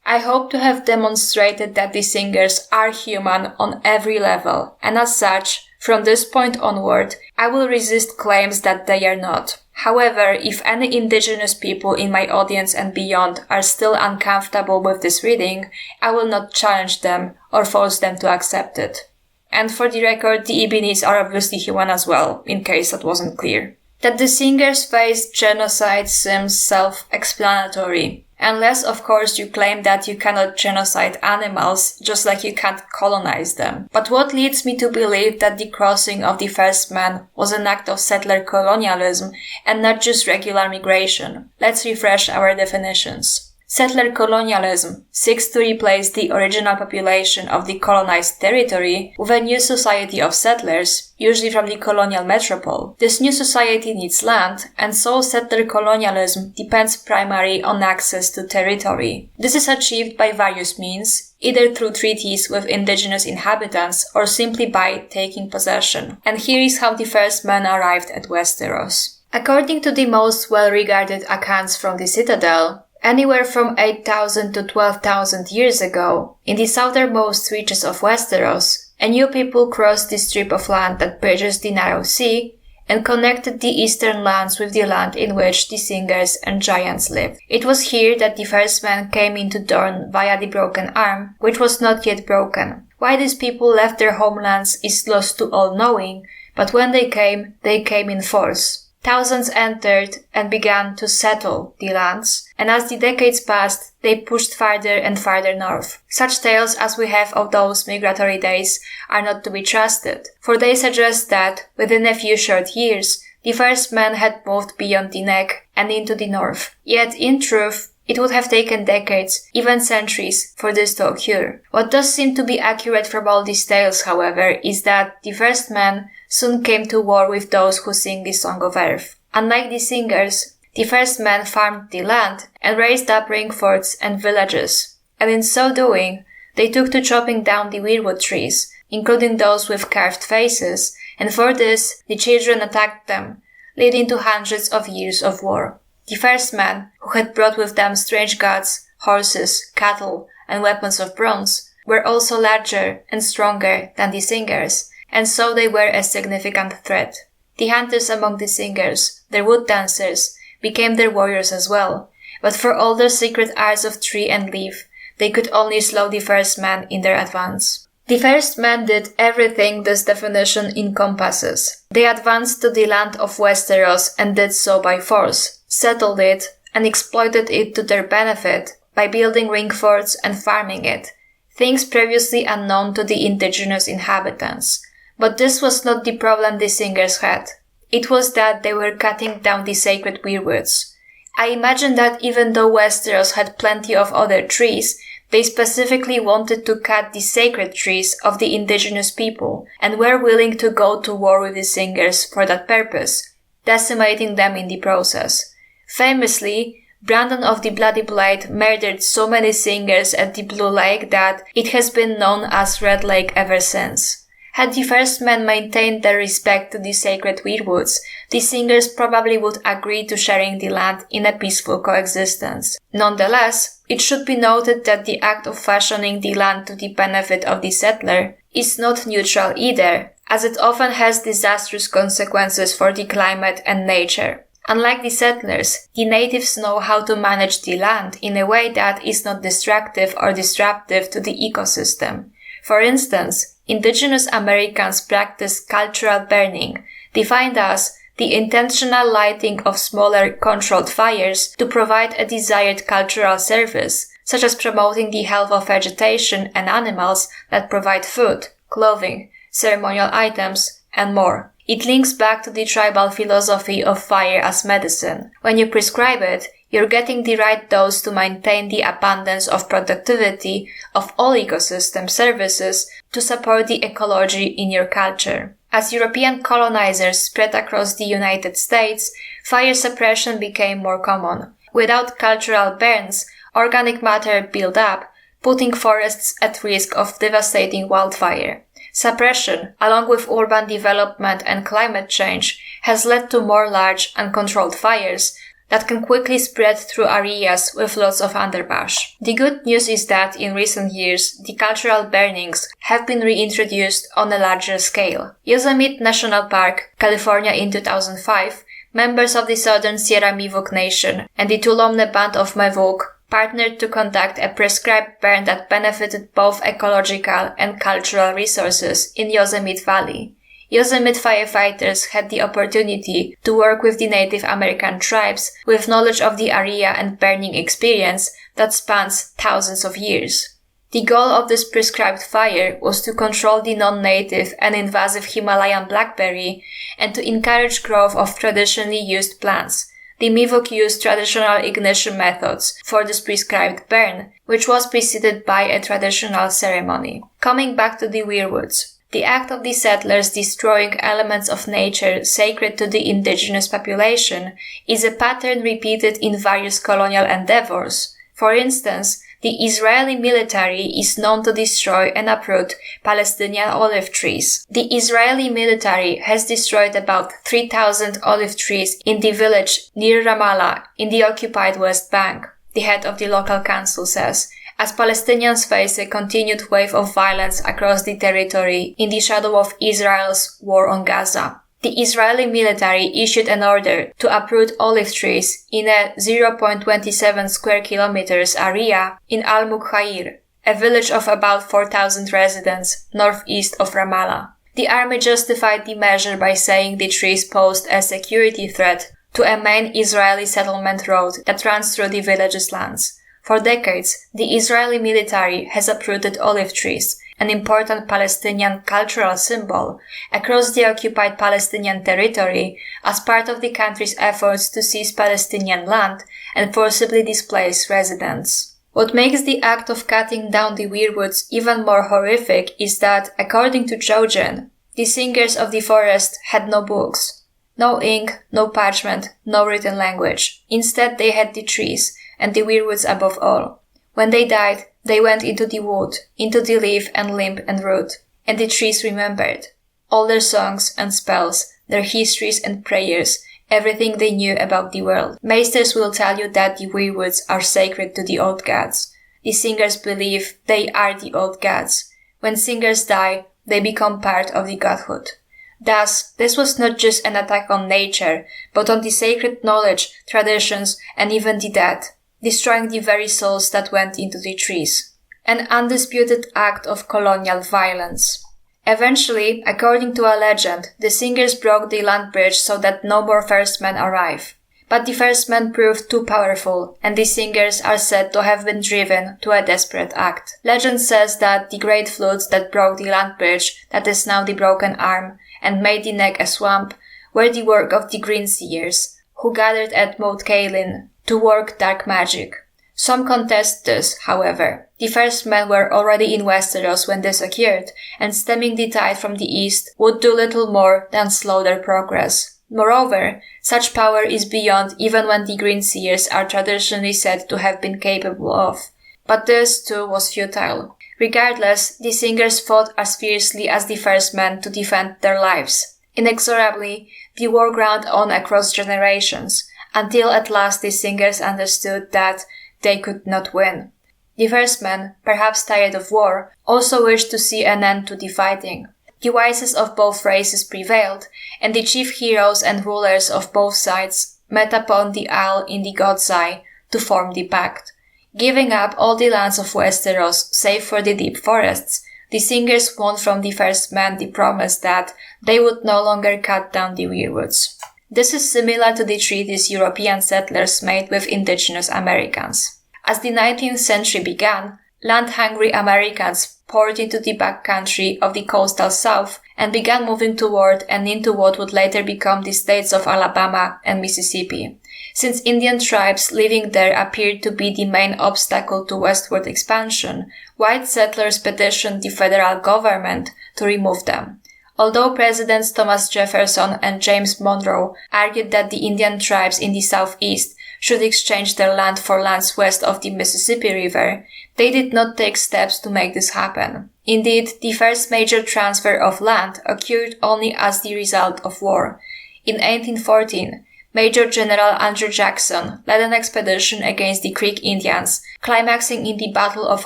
I hope to have demonstrated that the singers are human on every level, and as such, from this point onward, I will resist claims that they are not. However, if any indigenous people in my audience and beyond are still uncomfortable with this reading, I will not challenge them or force them to accept it. And for the record, the Ibinis are obviously human as well, in case that wasn't clear. That the singers faced genocide seems self-explanatory. Unless, of course, you claim that you cannot genocide animals, just like you can't colonize them. But what leads me to believe that the crossing of the first man was an act of settler colonialism and not just regular migration? Let's refresh our definitions. Settler colonialism seeks to replace the original population of the colonized territory with a new society of settlers, usually from the colonial metropole. This new society needs land, and so settler colonialism depends primarily on access to territory. This is achieved by various means, either through treaties with indigenous inhabitants or simply by taking possession. And here is how the first men arrived at Westeros. According to the most well-regarded accounts from the Citadel, anywhere from 8,000 to 12,000 years ago, in the southernmost reaches of Westeros, a new people crossed the strip of land that bridges the narrow sea and connected the eastern lands with the land in which the singers and giants lived. It was here that the first men came into Dorne via the Broken Arm, which was not yet broken. Why these people left their homelands is lost to all knowing, but when they came in force. Thousands entered and began to settle the lands, and as the decades passed, they pushed farther and farther north. Such tales as we have of those migratory days are not to be trusted, for they suggest that, within a few short years, the first men had moved beyond the neck and into the north. Yet, in truth, it would have taken decades, even centuries, for this to occur. What does seem to be accurate from all these tales, however, is that the first men soon came to war with those who sing the Song of Earth. Unlike the singers, the first men farmed the land and raised up ring forts and villages, and in so doing, they took to chopping down the weirwood trees, including those with carved faces, and for this, the children attacked them, leading to hundreds of years of war. The first men, who had brought with them strange gods, horses, cattle, and weapons of bronze, were also larger and stronger than the singers, and so they were a significant threat. The hunters among the singers, their wood dancers, became their warriors as well, but for all their secret arts of tree and leaf, they could only slow the first men in their advance. The first men did everything this definition encompasses. They advanced to the land of Westeros and did so by force, settled it, and exploited it to their benefit by building ring forts and farming it, things previously unknown to the indigenous inhabitants. But this was not the problem the singers had. It was that they were cutting down the sacred weirwoods. I imagine that even though Westeros had plenty of other trees, they specifically wanted to cut the sacred trees of the indigenous people and were willing to go to war with the singers for that purpose, decimating them in the process. Famously, Brandon of the Bloody Blade murdered so many singers at the Blue Lake that it has been known as Red Lake ever since. Had the first men maintained their respect to the sacred weirwoods, the singers probably would agree to sharing the land in a peaceful coexistence. Nonetheless, it should be noted that the act of fashioning the land to the benefit of the settler is not neutral either, as it often has disastrous consequences for the climate and nature. Unlike the settlers, the natives know how to manage the land in a way that is not destructive or disruptive to the ecosystem. For instance, indigenous Americans practice cultural burning, defined as the intentional lighting of smaller controlled fires to provide a desired cultural service, such as promoting the health of vegetation and animals that provide food, clothing, ceremonial items, and more. It links back to the tribal philosophy of fire as medicine. When you prescribe it, you're getting the right dose to maintain the abundance of productivity of all ecosystem services to support the ecology in your culture. As European colonizers spread across the United States, fire suppression became more common. Without cultural burns, organic matter built up, putting forests at risk of devastating wildfire. Suppression, along with urban development and climate change, has led to more large, uncontrolled fires that can quickly spread through areas with lots of underbrush. The good news is that in recent years, the cultural burnings have been reintroduced on a larger scale. Yosemite National Park, California in 2005, members of the Southern Sierra Miwok Nation and the Tuolumne Band of Miwok partnered to conduct a prescribed burn that benefited both ecological and cultural resources in Yosemite Valley. Yosemite firefighters had the opportunity to work with the Native American tribes with knowledge of the area and burning experience that spans thousands of years. The goal of this prescribed fire was to control the non-native and invasive Himalayan blackberry and to encourage growth of traditionally used plants. The Miwok used traditional ignition methods for this prescribed burn, which was preceded by a traditional ceremony. Coming back to the weirwoods. The act of the settlers destroying elements of nature sacred to the indigenous population is a pattern repeated in various colonial endeavors. For instance, the Israeli military is known to destroy and uproot Palestinian olive trees. The Israeli military has destroyed about 3,000 olive trees in the village near Ramallah in the occupied West Bank, the head of the local council says, as Palestinians face a continued wave of violence across the territory in the shadow of Israel's war on Gaza. The Israeli military issued an order to uproot olive trees in a 0.27 square kilometers area in Al-Mukhair, a village of about 4,000 residents northeast of Ramallah. The army justified the measure by saying the trees posed a security threat to a main Israeli settlement road that runs through the village's lands. For decades, the Israeli military has uprooted olive trees, an important Palestinian cultural symbol, across the occupied Palestinian territory as part of the country's efforts to seize Palestinian land and forcibly displace residents. What makes the act of cutting down the weirwoods even more horrific is that, according to Jojen, the singers of the forest had no books. No ink, no parchment, no written language. Instead, they had the trees, and the weirwoods above all. When they died, they went into the wood, into the leaf and limb and root, and the trees remembered. All their songs and spells, their histories and prayers, everything they knew about the world. Meisters will tell you that the weirwoods are sacred to the old gods. The singers believe they are the old gods. When singers die, they become part of the godhood. Thus, this was not just an attack on nature, but on the sacred knowledge, traditions, and even the dead, destroying the very souls that went into the trees. an undisputed act of colonial violence. Eventually, according to a legend, the singers broke the land bridge so that no more first men arrive. But the first men proved too powerful, and the singers are said to have been driven to a desperate act. Legend says that the great floods that broke the land bridge, that is now the broken arm, and made the neck a swamp, were the work of the Green Seers, who gathered at Mount Kaelin to work dark magic. Some contest this, however. The first men were already in Westeros when this occurred, and stemming the tide from the east would do little more than slow their progress. Moreover, such power is beyond even what the Green Seers are traditionally said to have been capable of. But this, too, was futile. Regardless, the singers fought as fiercely as the first men to defend their lives. Inexorably, the war ground on across generations, until at last the singers understood that they could not win. The first men, perhaps tired of war, also wished to see an end to the fighting. The wisest of both races prevailed, and the chief heroes and rulers of both sides met upon the Isle in the God's Eye to form the pact. Giving up all the lands of Westeros save for the deep forests, the singers won from the first men the promise that they would no longer cut down the weirwoods. This is similar to the treaties European settlers made with indigenous Americans. As the 19th century began, land-hungry Americans poured into the backcountry of the coastal south and began moving toward and into what would later become the states of Alabama and Mississippi. Since Indian tribes living there appeared to be the main obstacle to westward expansion, white settlers petitioned the federal government to remove them. Although Presidents Thomas Jefferson and James Monroe argued that the Indian tribes in the southeast should exchange their land for lands west of the Mississippi River, they did not take steps to make this happen. Indeed, the first major transfer of land occurred only as the result of war. In 1814, Major General Andrew Jackson led an expedition against the Creek Indians, climaxing in the Battle of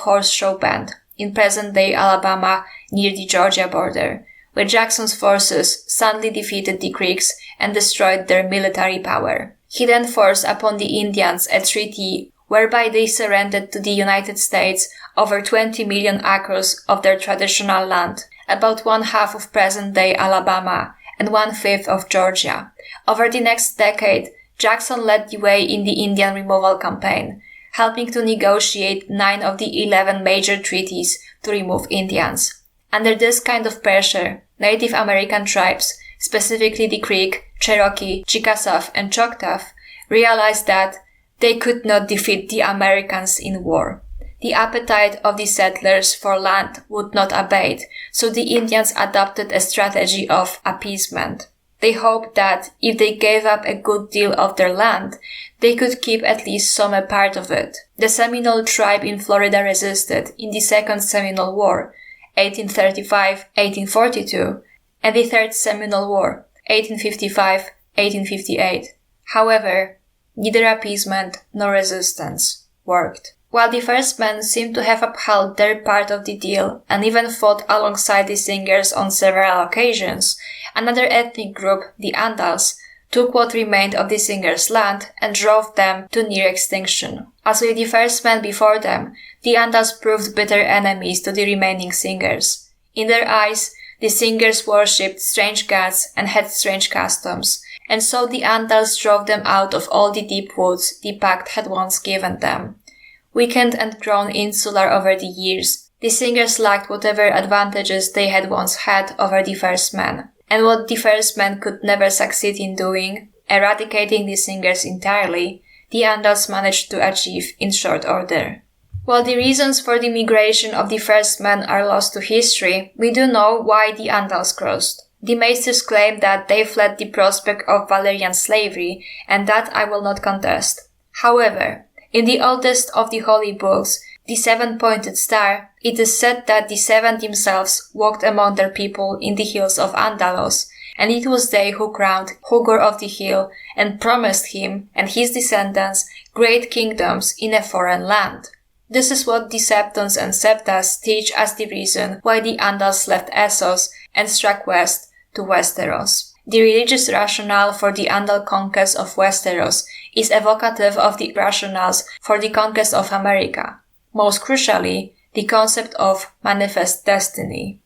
Horseshoe Bend, in present-day Alabama near the Georgia border, where Jackson's forces soundly defeated the Creeks and destroyed their military power. He then forced upon the Indians a treaty whereby they surrendered to the United States over 20 million acres of their traditional land, about 1/2 of present-day Alabama and 1/5 of Georgia. Over the next decade, Jackson led the way in the Indian removal campaign, helping to negotiate 9 of the 11 major treaties to remove Indians. Under this kind of pressure, Native American tribes, specifically the Creek, Cherokee, Chickasaw, and Choctaw, realized that they could not defeat the Americans in war. The appetite of the settlers for land would not abate, so the Indians adopted a strategy of appeasement. They hoped that if they gave up a good deal of their land, they could keep at least some a part of it. The Seminole tribe in Florida resisted in the Second Seminole War, 1835-1842, and the Third Seminole War, 1855-1858. However, neither appeasement nor resistance worked. While the first men seem to have upheld their part of the deal and even fought alongside the singers on several occasions, another ethnic group, the Andals, took what remained of the singers' land and drove them to near extinction. As with the first men before them, the Andals proved bitter enemies to the remaining singers. In their eyes, the singers worshipped strange gods and had strange customs, and so the Andals drove them out of all the deep woods the pact had once given them. Weakened and grown insular over the years, the singers lacked whatever advantages they had once had over the first men. And what the first men could never succeed in doing, eradicating the singers entirely, the Andals managed to achieve in short order. While the reasons for the migration of the first men are lost to history, we do know why the Andals crossed. The Maesters claim that they fled the prospect of Valerian slavery, and that I will not contest. However, in the oldest of the holy books, the Seven-Pointed Star, it is said that the seven themselves walked among their people in the hills of Andalos, and it was they who crowned Hugor of the Hill and promised him and his descendants great kingdoms in a foreign land. This is what the Septons and Septas teach as the reason why the Andals left Essos and struck west to Westeros. The religious rationale for the Andal conquest of Westeros is evocative of the rationales for the conquest of America. Most crucially, the concept of manifest destiny.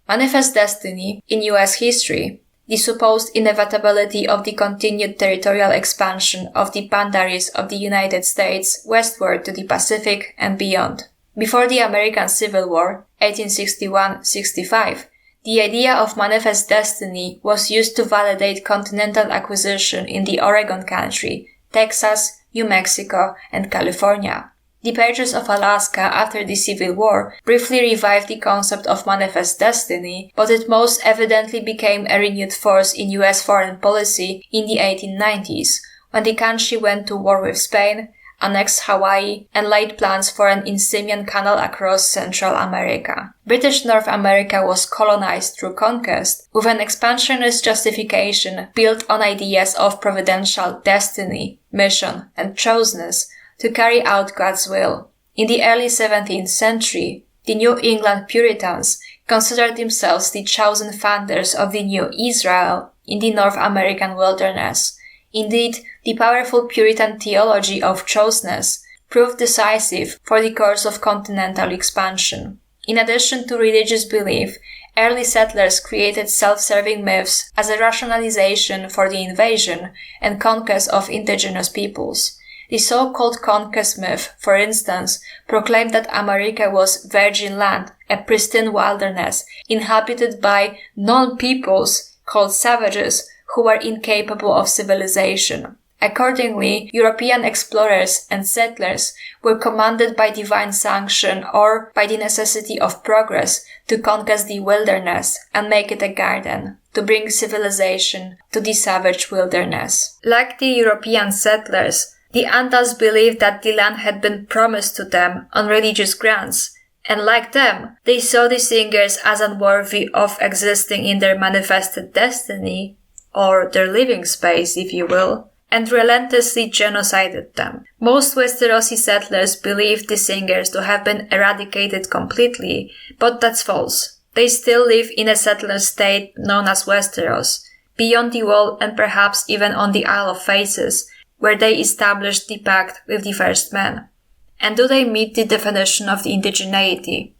Manifest destiny, in US history, the supposed inevitability of the continued territorial expansion of the boundaries of the United States westward to the Pacific and beyond. Before the American Civil War, 1861-65, the idea of manifest destiny was used to validate continental acquisition in the Oregon Country, Texas, New Mexico, and California. The purchase of Alaska after the Civil War briefly revived the concept of manifest destiny, but it most evidently became a renewed force in US foreign policy in the 1890s, when the country went to war with Spain, annexed Hawaii, and laid plans for an Isthmian canal across Central America. British North America was colonized through conquest, with an expansionist justification built on ideas of providential destiny, mission, and choseness to carry out God's will. In the early 17th century, the New England Puritans considered themselves the chosen founders of the new Israel in the North American wilderness. Indeed, the powerful Puritan theology of choseness proved decisive for the course of continental expansion. In addition to religious belief, early settlers created self-serving myths as a rationalization for the invasion and conquest of indigenous peoples. The so-called conquest myth, for instance, proclaimed that America was virgin land, a pristine wilderness, inhabited by non-peoples called savages who were incapable of civilization. Accordingly, European explorers and settlers were commanded by divine sanction or by the necessity of progress to conquer the wilderness and make it a garden, to bring civilization to the savage wilderness. Like the European settlers, the Andals believed that the land had been promised to them on religious grounds, and like them, they saw the singers as unworthy of existing in their manifested destiny, or their living space, if you will, and relentlessly genocided them. Most Westerosi settlers believed the singers to have been eradicated completely, but that's false. They still live in a settler state known as Westeros, beyond the wall and perhaps even on the Isle of Faces, where they established the pact with the First Men. And do they meet the definition of the indigeneity?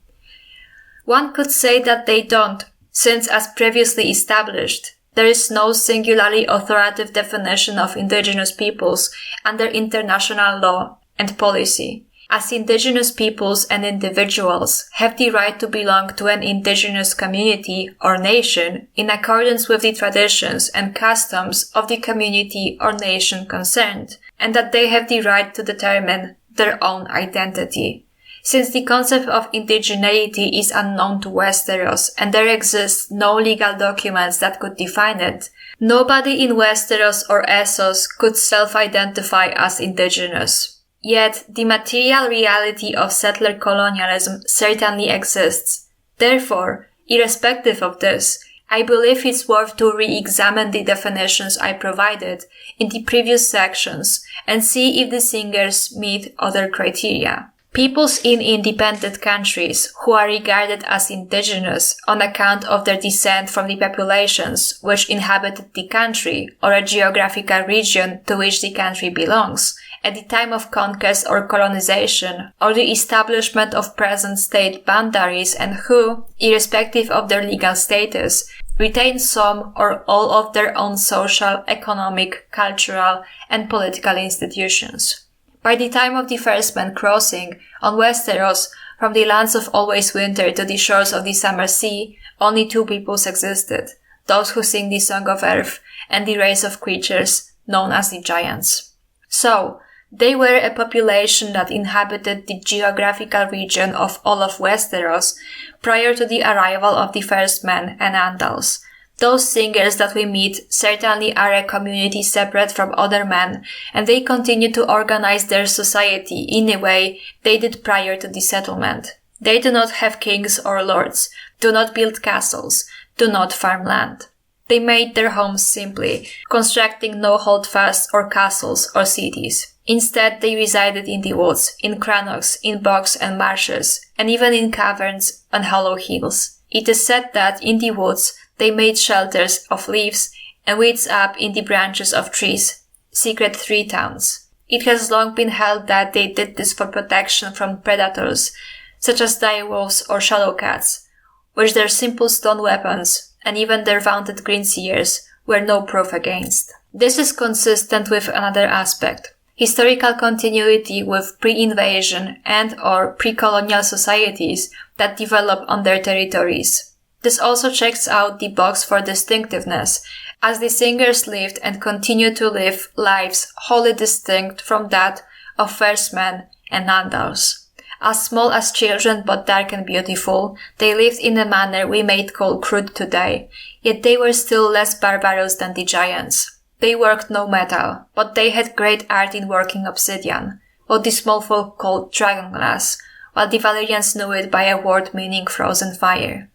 One could say that they don't, since as previously established, there is no singularly authoritative definition of indigenous peoples under international law and policy, as indigenous peoples and individuals have the right to belong to an indigenous community or nation in accordance with the traditions and customs of the community or nation concerned, and that they have the right to determine their own identity. Since the concept of indigeneity is unknown to Westeros and there exists no legal documents that could define it, nobody in Westeros or Essos could self-identify as indigenous. Yet, the material reality of settler colonialism certainly exists. Therefore, irrespective of this, I believe it's worth to re-examine the definitions I provided in the previous sections and see if the singers meet other criteria. Peoples in independent countries who are regarded as indigenous on account of their descent from the populations which inhabited the country or a geographical region to which the country belongs at the time of conquest or colonization or the establishment of present state boundaries and who, irrespective of their legal status, retain some or all of their own social, economic, cultural, and political institutions. By the time of the First Men crossing on Westeros from the lands of always winter to the shores of the summer sea, only two peoples existed, those who sing the Song of Earth and the race of creatures known as the Giants. So, they were a population that inhabited the geographical region of all of Westeros prior to the arrival of the First Men and Andals. Those singers that we meet certainly are a community separate from other men, and they continue to organize their society in a way they did prior to the settlement. They do not have kings or lords, do not build castles, do not farm land. They made their homes simply, constructing no holdfasts or castles or cities. Instead, they resided in the woods, in crannogs, in bogs and marshes, and even in caverns on hollow hills. It is said that in the woods, they made shelters of leaves and weeds up in the branches of trees, secret tree towns. It has long been held that they did this for protection from predators, such as direwolves or shadow cats, which their simple stone weapons, and even their vaunted green seers, were no proof against. This is consistent with another aspect: historical continuity with pre-invasion and or pre-colonial societies that develop on their territories. This also checks out the box for distinctiveness, as the singers lived and continue to live lives wholly distinct from that of first men and andals. As small as children but dark and beautiful, they lived in a manner we might call crude today, yet they were still less barbarous than the giants. They worked no metal, but they had great art in working obsidian, what the small folk called dragon glass, while the Valyrians knew it by a word meaning frozen fire.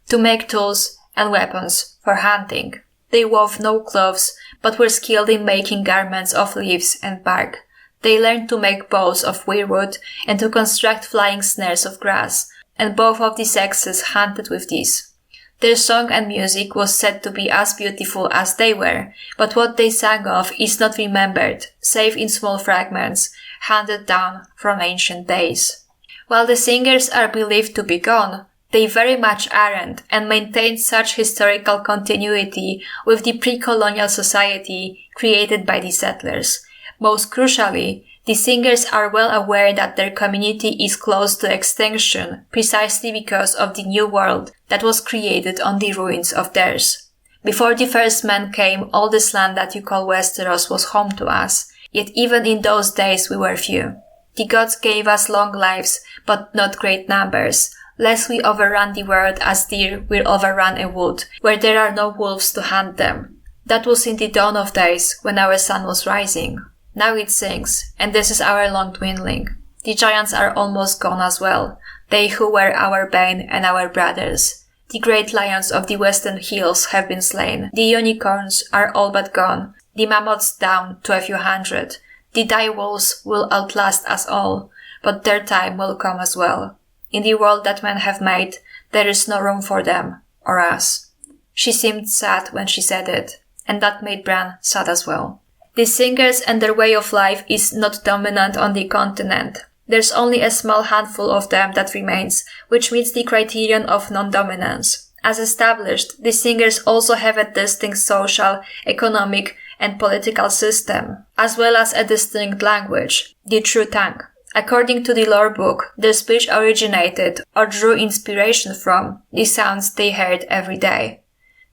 To make tools and weapons for hunting. They wove no clothes, but were skilled in making garments of leaves and bark. They learned to make bows of weirwood and to construct flying snares of grass, and both of the sexes hunted with these. Their song and music was said to be as beautiful as they were, but what they sang of is not remembered, save in small fragments, handed down from ancient days. While the singers are believed to be gone, they very much aren't, and maintain such historical continuity with the pre-colonial society created by the settlers. Most crucially, the singers are well aware that their community is close to extinction precisely because of the new world that was created on the ruins of theirs. Before the first men came, all this land that you call Westeros was home to us, yet even in those days we were few. The gods gave us long lives, but not great numbers, lest we overrun the world as deer will overrun a wood, where there are no wolves to hunt them. That was in the dawn of days, when our sun was rising. Now it sinks, and this is our long dwindling. The giants are almost gone as well, they who were our bane and our brothers. The great lions of the western hills have been slain, the unicorns are all but gone, the mammoths down to a few hundred. The direwolves will outlast us all, but their time will come as well. In the world that men have made, there is no room for them, or us. She seemed sad when she said it, and that made Bran sad as well. The singers and their way of life is not dominant on the continent. There's only a small handful of them that remains, which meets the criterion of non-dominance. As established, the singers also have a distinct social, economic, and political system, as well as a distinct language, the true tongue. According to the lore book, their speech originated or drew inspiration from the sounds they heard every day.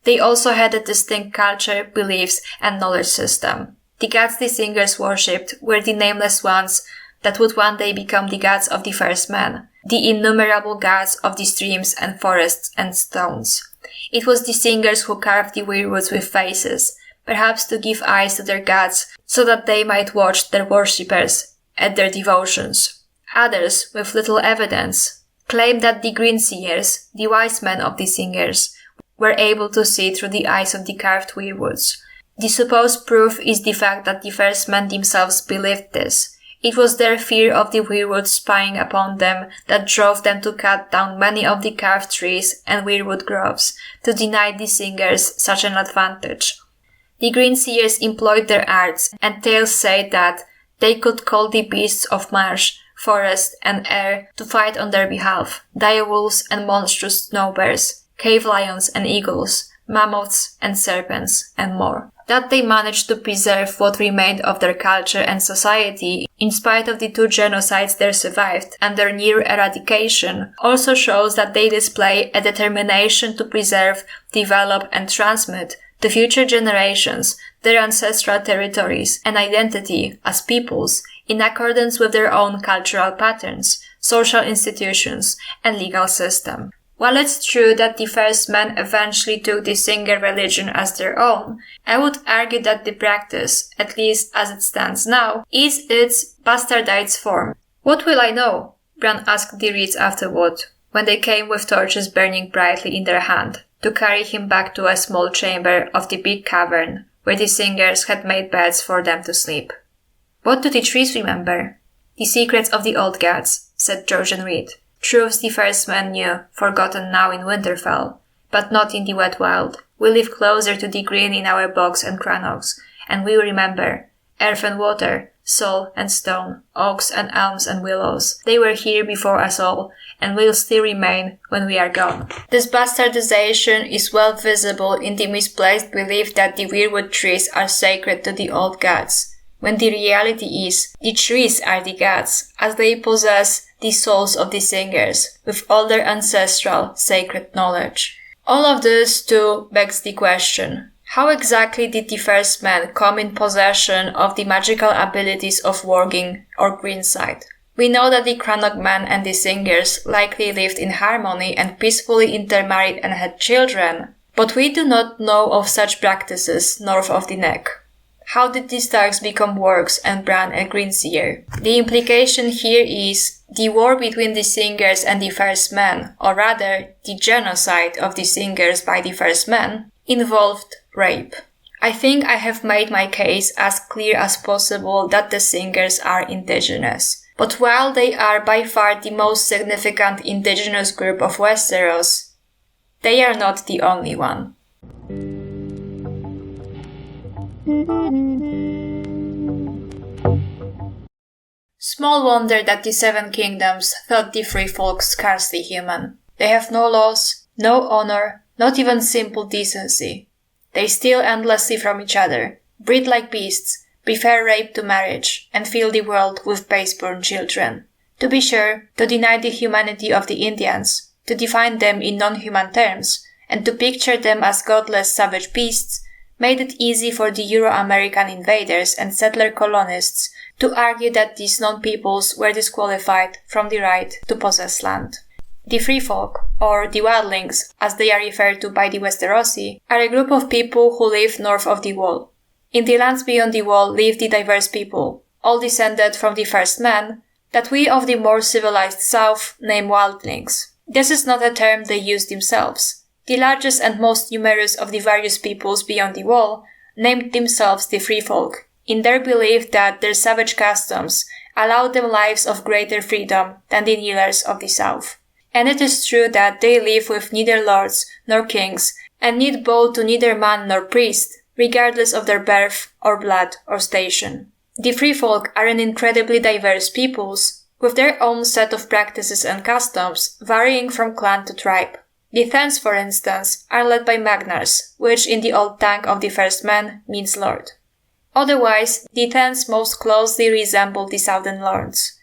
They also had a distinct culture, beliefs, and knowledge system. The gods the singers worshipped were the nameless ones that would one day become the gods of the first men, the innumerable gods of the streams and forests and stones. It was the singers who carved the weirwoods with faces, perhaps to give eyes to their gods so that they might watch their worshippers at their devotions. Others, with little evidence, claim that the green seers, the wise men of the singers, were able to see through the eyes of the carved weirwoods. The supposed proof is the fact that the first men themselves believed this. It was their fear of the weirwood spying upon them that drove them to cut down many of the carved trees and weirwood groves, to deny the singers such an advantage. The green seers employed their arts, and tales say that they could call the beasts of marsh, forest, and air to fight on their behalf, direwolves and monstrous snow bears, cave lions and eagles, mammoths and serpents, and more. That they managed to preserve what remained of their culture and society, in spite of the 2 genocides there survived and their near eradication, also shows that they display a determination to preserve, develop, and transmit to future generations their ancestral territories and identity as peoples in accordance with their own cultural patterns, social institutions, and legal system. While it's true that the first men eventually took the singer religion as their own, I would argue that the practice, at least as it stands now, is its bastardized form. "What will I know?" Bran asked the reeds afterward, when they came with torches burning brightly in their hand, to carry him back to a small chamber of the big cavern, where the singers had made beds for them to sleep. "What do the trees remember?" "The secrets of the old gods," said Georgian Reed. "Truths the first men knew, forgotten now in Winterfell, but not in the wet wild. We live closer to the green in our bogs and crannogs, and we remember. Earth and water, soul and stone, oaks and elms and willows. They were here before us all, and will still remain when we are gone. This bastardization is well visible in the misplaced belief that the weirwood trees are sacred to the old gods, when the reality is the trees are the gods, as they possess the souls of the singers, with all their ancestral sacred knowledge. All of this, too, begs the question, how exactly did the first man come in possession of the magical abilities of warging or greenside? We know that the Crannog man and the singers likely lived in harmony and peacefully intermarried and had children, but we do not know of such practices north of the neck. How did the Starks become wargs and Bran a greenseer? The implication here is the war between the singers and the first men, or rather, the genocide of the singers by the first men, involved rape. I think I have made my case as clear as possible that the singers are indigenous. But while they are by far the most significant indigenous group of Westeros, they are not the only one. Small wonder that the Seven Kingdoms thought the free folk scarcely human. They have no laws, no honor, not even simple decency. They steal endlessly from each other, breed like beasts, prefer rape to marriage, and fill the world with base-born children. To be sure, to deny the humanity of the Indians, to define them in non-human terms, and to picture them as godless savage beasts, made it easy for the Euro-American invaders and settler colonists to argue that these non-peoples were disqualified from the right to possess land. The free folk, or the wildlings, as they are referred to by the Westerosi, are a group of people who live north of the Wall. In the lands beyond the Wall live the diverse people, all descended from the first man, that we of the more civilized south name wildlings. This is not a term they use themselves. The largest and most numerous of the various peoples beyond the Wall named themselves the free folk, in their belief that their savage customs allowed them lives of greater freedom than the kneelers of the south. And it is true that they live with neither lords nor kings, and need bow to neither man nor priest, regardless of their birth or blood or station. The free folk are an incredibly diverse peoples, with their own set of practices and customs varying from clan to tribe. The Thens, for instance, are led by Magnars, which in the old tongue of the first man means lord. Otherwise, the Thens most closely resemble the Southern lords.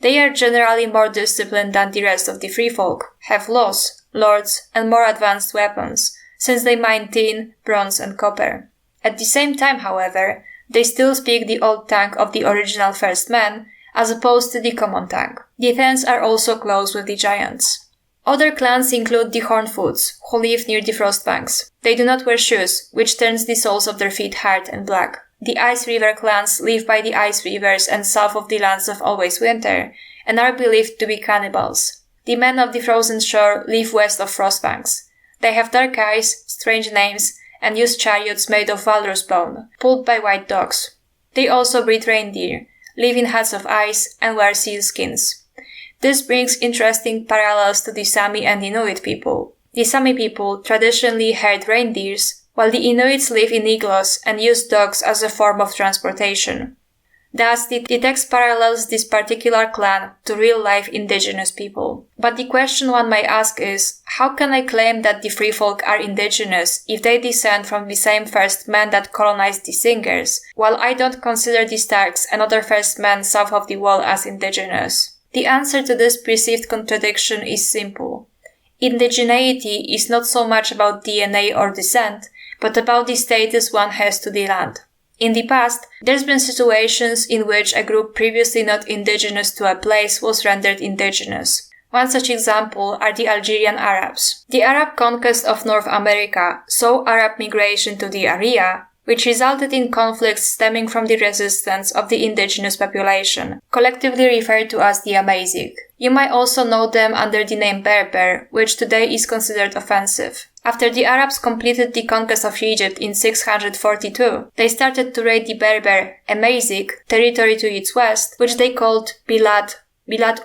They are generally more disciplined than the rest of the free folk, have laws, lords, and more advanced weapons, since they mine tin, bronze, and copper. At the same time, however, they still speak the old tongue of the original first man, as opposed to the common tongue. The Thens are also close with the giants. Other clans include the Hornfoots, who live near the Frostbanks. They do not wear shoes, which turns the soles of their feet hard and black. The Ice River clans live by the ice rivers and south of the lands of Always Winter, and are believed to be cannibals. The men of the Frozen Shore live west of Frostbanks. They have dark eyes, strange names, and use chariots made of walrus bone, pulled by white dogs. They also breed reindeer, live in huts of ice, and wear seal skins. This brings interesting parallels to the Sammy and Inuit people. The Sammy people traditionally herd reindeers, while the Inuits live in igloos and use dogs as a form of transportation. Thus, the text parallels this particular clan to real-life indigenous people. But the question one might ask is, how can I claim that the free folk are indigenous if they descend from the same first men that colonized the Singers, while I don't consider the Starks and other first men south of the Wall as indigenous? The answer to this perceived contradiction is simple. Indigeneity is not so much about DNA or descent, but about the status one has to the land. In the past, there's been situations in which a group previously not indigenous to a place was rendered indigenous. One such example are the Algerian Arabs. The Arab conquest of North America saw Arab migration to the area, which resulted in conflicts stemming from the resistance of the indigenous population, collectively referred to as the Amazigh. You might also know them under the name Berber, which today is considered offensive. After the Arabs completed the conquest of Egypt in 642, they started to raid the Berber, Amazigh, territory to its west, which they called Bilad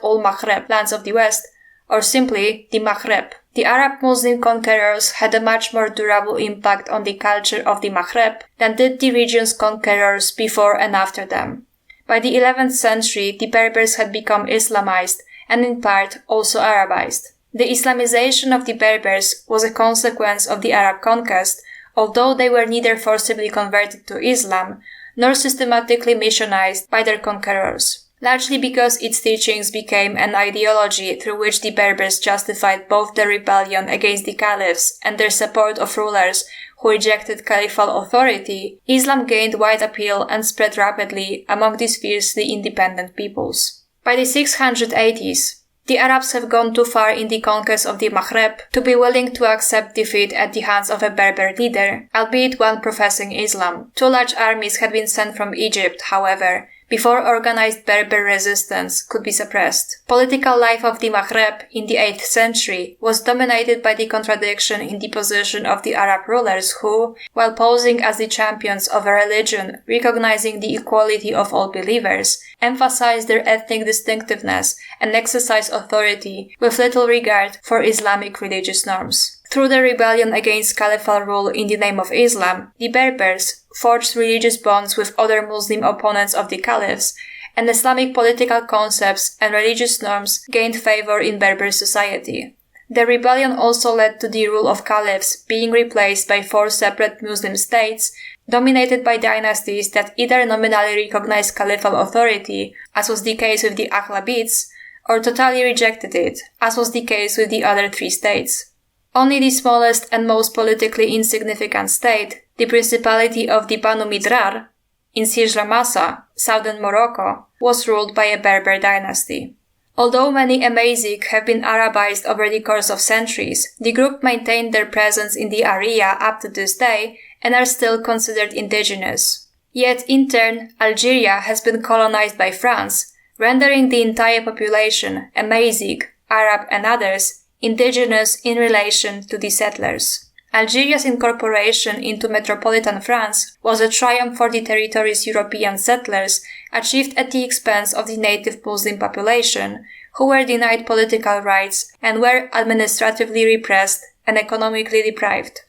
ol-Maghreb, lands of the west, or simply the Maghreb. The Arab Muslim conquerors had a much more durable impact on the culture of the Maghreb than did the region's conquerors before and after them. By the 11th century, the Berbers had become Islamized and in part also Arabized. The Islamization of the Berbers was a consequence of the Arab conquest, although they were neither forcibly converted to Islam nor systematically missionized by their conquerors, largely because its teachings became an ideology through which the Berbers justified both their rebellion against the caliphs and their support of rulers who rejected caliphal authority. Islam gained wide appeal and spread rapidly among these fiercely independent peoples. By the 680s, the Arabs have gone too far in the conquest of the Maghreb to be willing to accept defeat at the hands of a Berber leader, albeit one professing Islam. 2 large armies had been sent from Egypt, however, before organized Berber resistance could be suppressed. Political life of the Maghreb in the 8th century was dominated by the contradiction in the position of the Arab rulers who, while posing as the champions of a religion recognizing the equality of all believers, emphasized their ethnic distinctiveness and exercised authority with little regard for Islamic religious norms. Through their rebellion against caliphal rule in the name of Islam, the Berbers forged religious bonds with other Muslim opponents of the caliphs, and Islamic political concepts and religious norms gained favor in Berber society. The rebellion also led to the rule of caliphs being replaced by 4 separate Muslim states, dominated by dynasties that either nominally recognized caliphal authority, as was the case with the Aghlabids, or totally rejected it, as was the case with the other 3 states. Only the smallest and most politically insignificant state, the Principality of the Banu Midrar, in Sirj Ramasa, southern Morocco, was ruled by a Berber dynasty. Although many Amazigh have been Arabized over the course of centuries, the group maintained their presence in the area up to this day and are still considered indigenous. Yet in turn, Algeria has been colonized by France, rendering the entire population, Amazigh, Arab and others, indigenous in relation to the settlers. Algeria's incorporation into metropolitan France was a triumph for the territory's European settlers, achieved at the expense of the native Muslim population, who were denied political rights and were administratively repressed and economically deprived.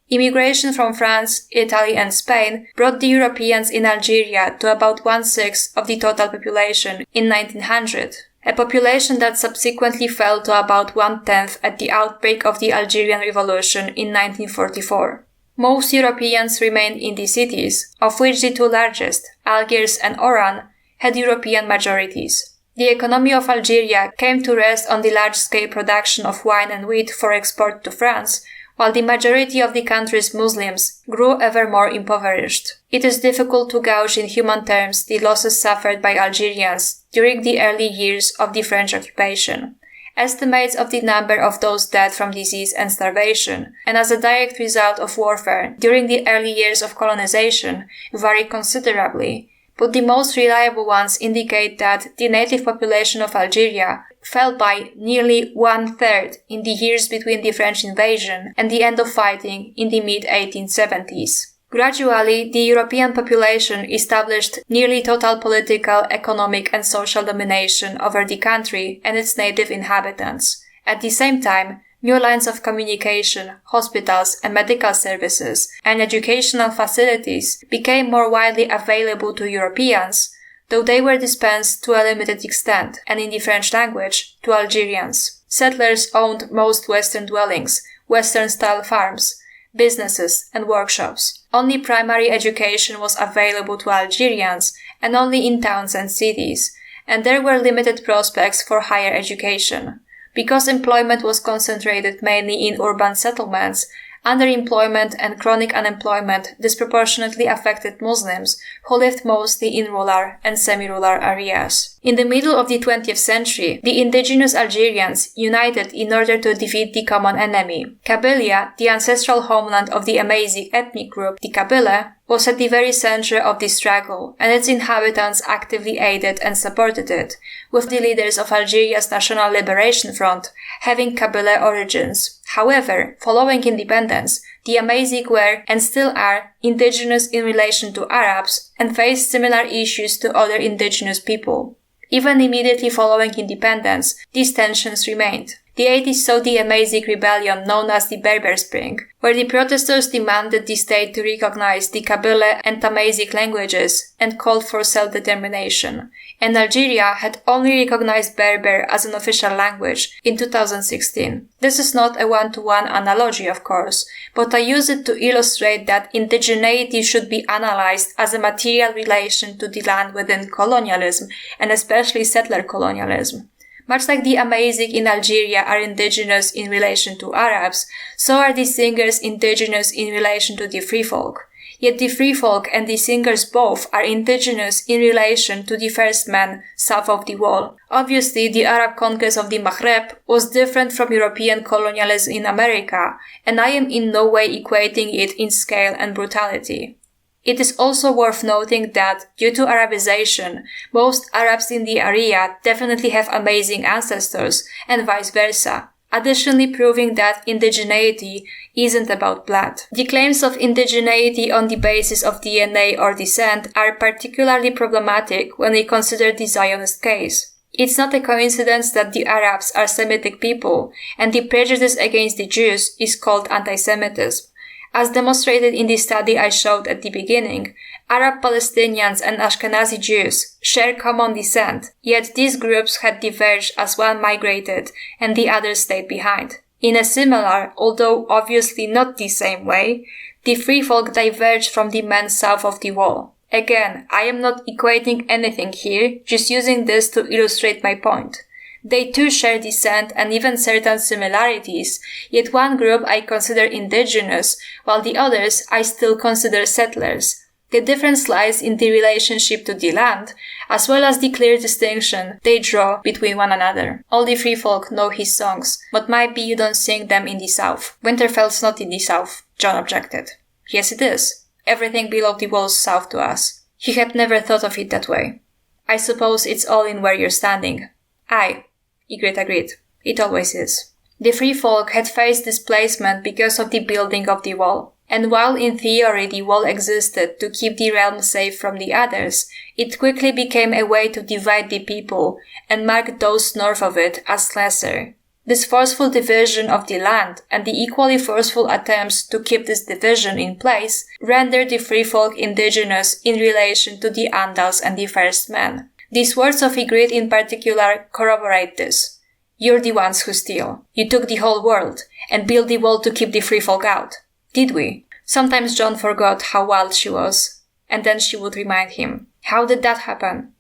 Immigration from France, Italy and Spain brought the Europeans in Algeria to about 1/6 of the total population in 1900. A population that subsequently fell to about 1/10 at the outbreak of the Algerian Revolution in 1944. Most Europeans remained in the cities, of which the 2 largest, Algiers and Oran, had European majorities. The economy of Algeria came to rest on the large-scale production of wine and wheat for export to France, while the majority of the country's Muslims grew ever more impoverished. It is difficult to gauge in human terms the losses suffered by Algerians during the early years of the French occupation. Estimates of the number of those dead from disease and starvation, and as a direct result of warfare during the early years of colonization, vary considerably, but the most reliable ones indicate that the native population of Algeria fell by nearly 1/3 in the years between the French invasion and the end of fighting in the mid-1870s. Gradually, the European population established nearly total political, economic and social domination over the country and its native inhabitants. At the same time, new lines of communication, hospitals and medical services, and educational facilities became more widely available to Europeans, though they were dispensed to a limited extent, and in the French language, to Algerians. Settlers owned most Western dwellings, Western-style farms, businesses and workshops. Only primary education was available to Algerians, and only in towns and cities, and there were limited prospects for higher education. Because employment was concentrated mainly in urban settlements, underemployment and chronic unemployment disproportionately affected Muslims who lived mostly in rural and semi-rural areas. In the middle of the 20th century, the indigenous Algerians united in order to defeat the common enemy. Kabylia, the ancestral homeland of the Amazigh ethnic group, the Kabyle, was at the very center of the struggle, and its inhabitants actively aided and supported it, with the leaders of Algeria's National Liberation Front having Kabyle origins. However, following independence, the Amazigh were, and still are, indigenous in relation to Arabs and faced similar issues to other indigenous people. Even immediately following independence, these tensions remained. The 80s saw the amazing rebellion known as the Berber Spring, where the protesters demanded the state to recognize the Kabyle and Tamazic languages and called for self-determination. And Algeria had only recognized Berber as an official language in 2016. This is not a one-to-one analogy, of course, but I use it to illustrate that indigeneity should be analyzed as a material relation to the land within colonialism, and especially settler colonialism. Much like the Amazigh in Algeria are indigenous in relation to Arabs, so are the singers indigenous in relation to the free folk. Yet the free folk and the singers both are indigenous in relation to the first men south of the wall. Obviously, the Arab conquest of the Maghreb was different from European colonialism in America, and I am in no way equating it in scale and brutality. It is also worth noting that, due to Arabization, most Arabs in the area definitely have amazing ancestors, and vice versa, additionally proving that indigeneity isn't about blood. The claims of indigeneity on the basis of DNA or descent are particularly problematic when we consider the Zionist case. It's not a coincidence that the Arabs are Semitic people, and the prejudice against the Jews is called anti-Semitism. As demonstrated in the study I showed at the beginning, Arab Palestinians and Ashkenazi Jews share common descent, yet these groups had diverged as one migrated and the other stayed behind. In a similar, although obviously not the same way, the free folk diverged from the men south of the wall. Again, I am not equating anything here, just using this to illustrate my point. They too share descent and even certain similarities, yet one group I consider indigenous, while the others I still consider settlers. The difference lies in the relationship to the land, as well as the clear distinction they draw between one another. All the free folk know his songs, but might be you don't sing them in the south. Winterfell's not in the south, John objected. Yes, it is. Everything below the wall's south to us. He had never thought of it that way. I suppose it's all in where you're standing. Aye. Ygritte agreed. It always is. The free folk had faced displacement because of the building of the wall, and while in theory the wall existed to keep the realm safe from the others, it quickly became a way to divide the people and mark those north of it as lesser. This forceful division of the land and the equally forceful attempts to keep this division in place rendered the free folk indigenous in relation to the Andals and the first men. These words of Ygritte in particular corroborate this. You're the ones who steal. You took the whole world and built the wall to keep the free folk out. Did we? Sometimes John forgot how wild she was, and then she would remind him. How did that happen?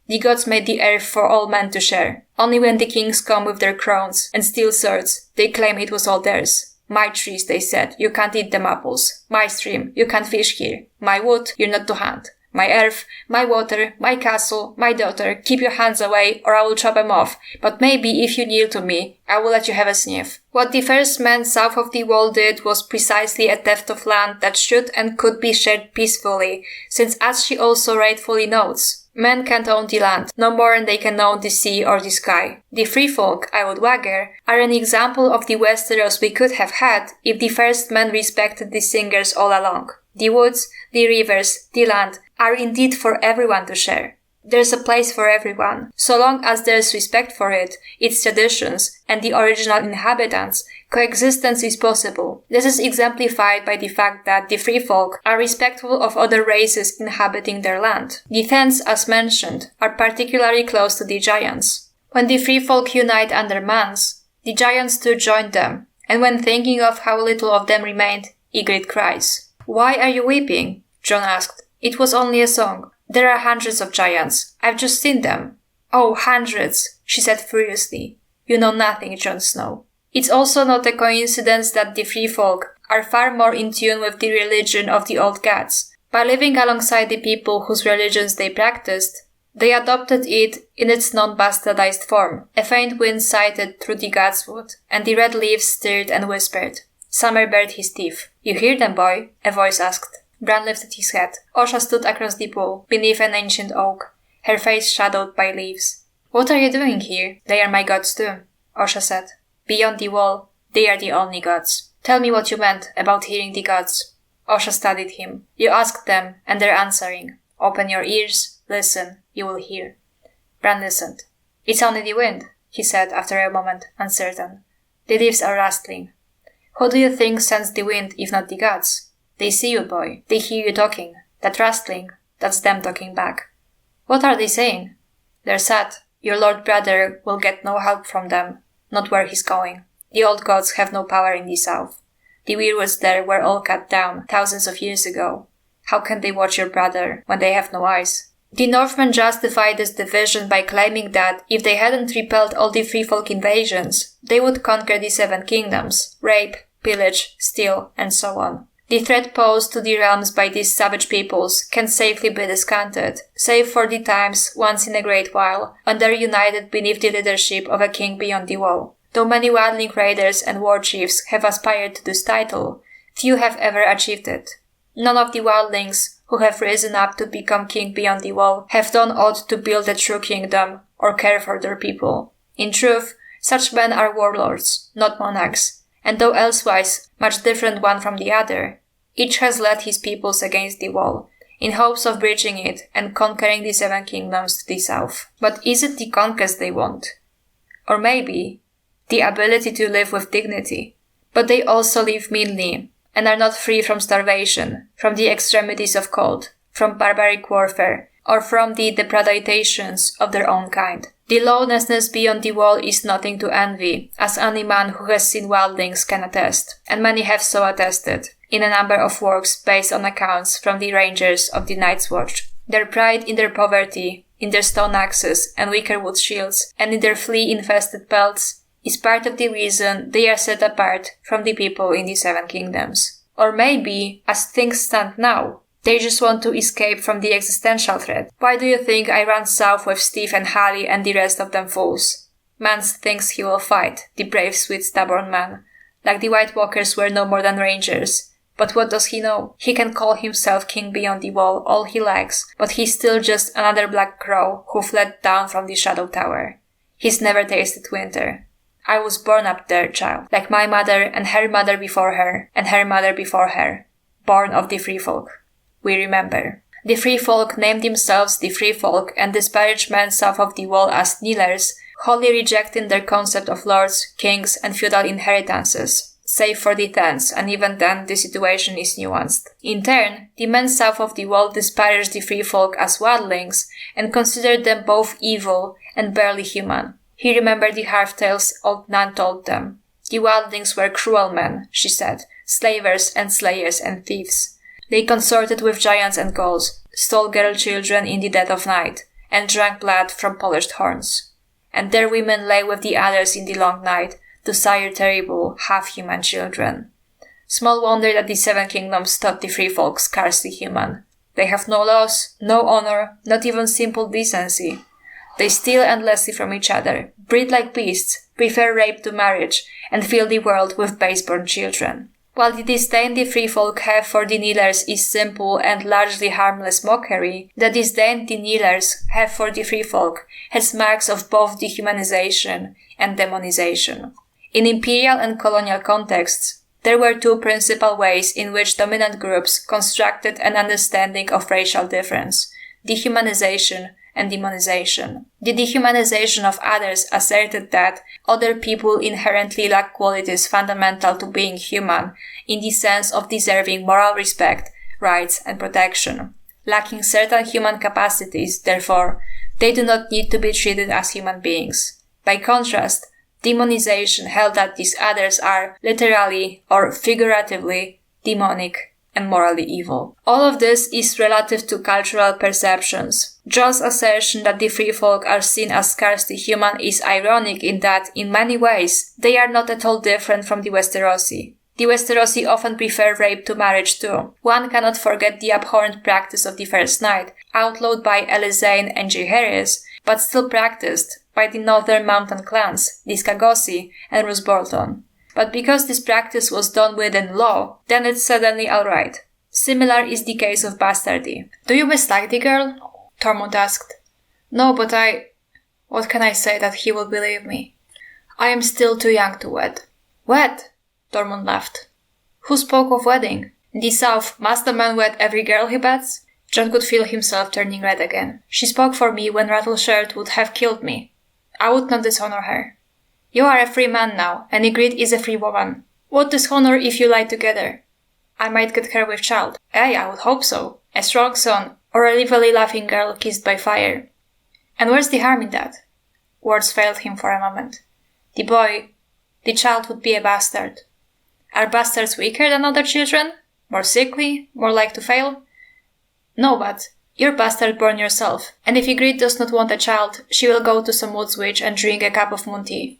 The gods made the earth for all men to share. Only when the kings come with their crowns and steel swords, they claim it was all theirs. My trees, they said, you can't eat them apples. My stream, you can't fish here. My wood, you're not to hunt. My earth, my water, my castle, my daughter, keep your hands away or I will chop them off, but maybe if you kneel to me, I will let you have a sniff. What the first men south of the wall did was precisely a theft of land that should and could be shared peacefully, since as she also rightfully notes, men can't own the land, no more than they can own the sea or the sky. The free folk, I would wager, are an example of the Westeros we could have had if the first men respected the singers all along. The woods, the rivers, the land are indeed for everyone to share. There's a place for everyone. So long as there's respect for it, its traditions, and the original inhabitants, coexistence is possible. This is exemplified by the fact that the free folk are respectful of other races inhabiting their land. The Thens, as mentioned, are particularly close to the giants. When the free folk unite under Mans, the giants too join them, and when thinking of how little of them remained, Ygritte cries. Why are you weeping? John asked. It was only a song. There are hundreds of giants. I've just seen them. Oh, hundreds, she said furiously. You know nothing, Jon Snow. It's also not a coincidence that the free folk are far more in tune with the religion of the old gods. By living alongside the people whose religions they practiced, they adopted it in its non-bastardized form. A faint wind sighted through the godswood, and the red leaves stirred and whispered. Summer bared his teeth. You hear them, boy? A voice asked. Bran lifted his head. Osha stood across the pool, beneath an ancient oak, her face shadowed by leaves. What are you doing here? They are my gods too, Osha said. Beyond the wall, they are the only gods. Tell me what you meant about hearing the gods. Osha studied him. You asked them, and they're answering. Open your ears, listen, you will hear. Bran listened. It's only the wind, he said after a moment, uncertain. The leaves are rustling. Who do you think sends the wind if not the gods? They see you, boy. They hear you talking. That rustling, that's them talking back. What are they saying? They're sad. Your lord brother will get no help from them, not where he's going. The old gods have no power in the south. The weirwoods there were all cut down thousands of years ago. How can they watch your brother when they have no eyes? The Northmen justified this division by claiming that if they hadn't repelled all the free folk invasions, they would conquer the 7 kingdoms, rape, pillage, steal, and so on. The threat posed to the realms by these savage peoples can safely be discounted, save for the times, once in a great while, when they're united beneath the leadership of a king beyond the wall. Though many wildling raiders and war chiefs have aspired to this title, few have ever achieved it. None of the wildlings who have risen up to become king beyond the wall have done aught to build a true kingdom or care for their people. In truth, such men are warlords, not monarchs, and though elsewise much different one from the other, each has led his peoples against the wall, in hopes of breaching it and conquering the 7 kingdoms to the south. But is it the conquest they want? Or maybe the ability to live with dignity? But they also live meanly, and are not free from starvation, from the extremities of cold, from barbaric warfare, or from the depredations of their own kind. The lawlessness beyond the wall is nothing to envy, as any man who has seen wildlings can attest, and many have so attested, in a number of works based on accounts from the rangers of the Night's Watch. Their pride in their poverty, in their stone axes and wicker wood shields, and in their flea-infested pelts, is part of the reason they are set apart from the people in the 7 kingdoms. Or maybe, as things stand now, they just want to escape from the existential threat. Why do you think I ran south with Steve and Hallie and the rest of them fools? Mans thinks he will fight, the brave, sweet, stubborn man. Like the White Walkers were no more than rangers. But what does he know? He can call himself king beyond the wall all he likes, but he's still just another black crow who fled down from the Shadow Tower. He's never tasted winter. I was born up there, child, like my mother and her mother before her, and her mother before her. Born of the free folk. We remember. The free folk named themselves the free folk and disparaged men south of the wall as kneelers, wholly rejecting their concept of lords, kings, and feudal inheritances, save for the Thens, and even then the situation is nuanced. In turn, the men south of the wall disparaged the free folk as wildlings, and considered them both evil and barely human. He remembered the half-tales old Nan told them. The wildlings were cruel men, she said, slavers and slayers and thieves. They consorted with giants and ghouls, stole girl children in the dead of night, and drank blood from polished horns. And their women lay with the others in the long night, to sire terrible, half-human children. Small wonder that the 7 kingdoms thought the free folk scarcely human. They have no laws, no honor, not even simple decency. They steal endlessly from each other, breed like beasts, prefer rape to marriage, and fill the world with base-born children. While the disdain the free folk have for the kneelers is simple and largely harmless mockery, the disdain the kneelers have for the free folk has marks of both dehumanization and demonization. In imperial and colonial contexts, there were 2 principal ways in which dominant groups constructed an understanding of racial difference: dehumanization and demonization. The dehumanization of others asserted that other people inherently lack qualities fundamental to being human, in the sense of deserving moral respect, rights, and protection. Lacking certain human capacities, therefore, they do not need to be treated as human beings. By contrast, demonization held that these others are, literally or figuratively, demonic and morally evil. All of this is relative to cultural perceptions. John's assertion that the free folk are seen as scarcely human is ironic in that, in many ways, they are not at all different from the Westerosi. The Westerosi often prefer rape to marriage too. One cannot forget the abhorrent practice of the First Night, outlawed by Elizane and Jaehaerys, but still practiced by the northern mountain clans, the Skagosi and Roose Bolton. But because this practice was done within law, then it's suddenly alright. Similar is the case of bastardy. "Do you mislike the girl?" Tormund asked. "No, but What can I say that he will believe me? I am still too young to wed." "Wed?" Tormund laughed. "Who spoke of wedding? In the south, must a man wed every girl he bets?" John could feel himself turning red again. "She spoke for me when Rattleshirt would have killed me." I would not dishonor her. You are a free man now, and Ygritte is a free woman. What dishonor if you lie together? I might get her with child. Aye, I would hope so. A strong son, or a lively laughing girl kissed by fire. And where's the harm in that? Words failed him for a moment. The child would be a bastard. Are bastards weaker than other children? More sickly? More like to fail? No, but you're bastard born yourself, and if Ygritte does not want a child, she will go to some woods witch and drink a cup of moon tea.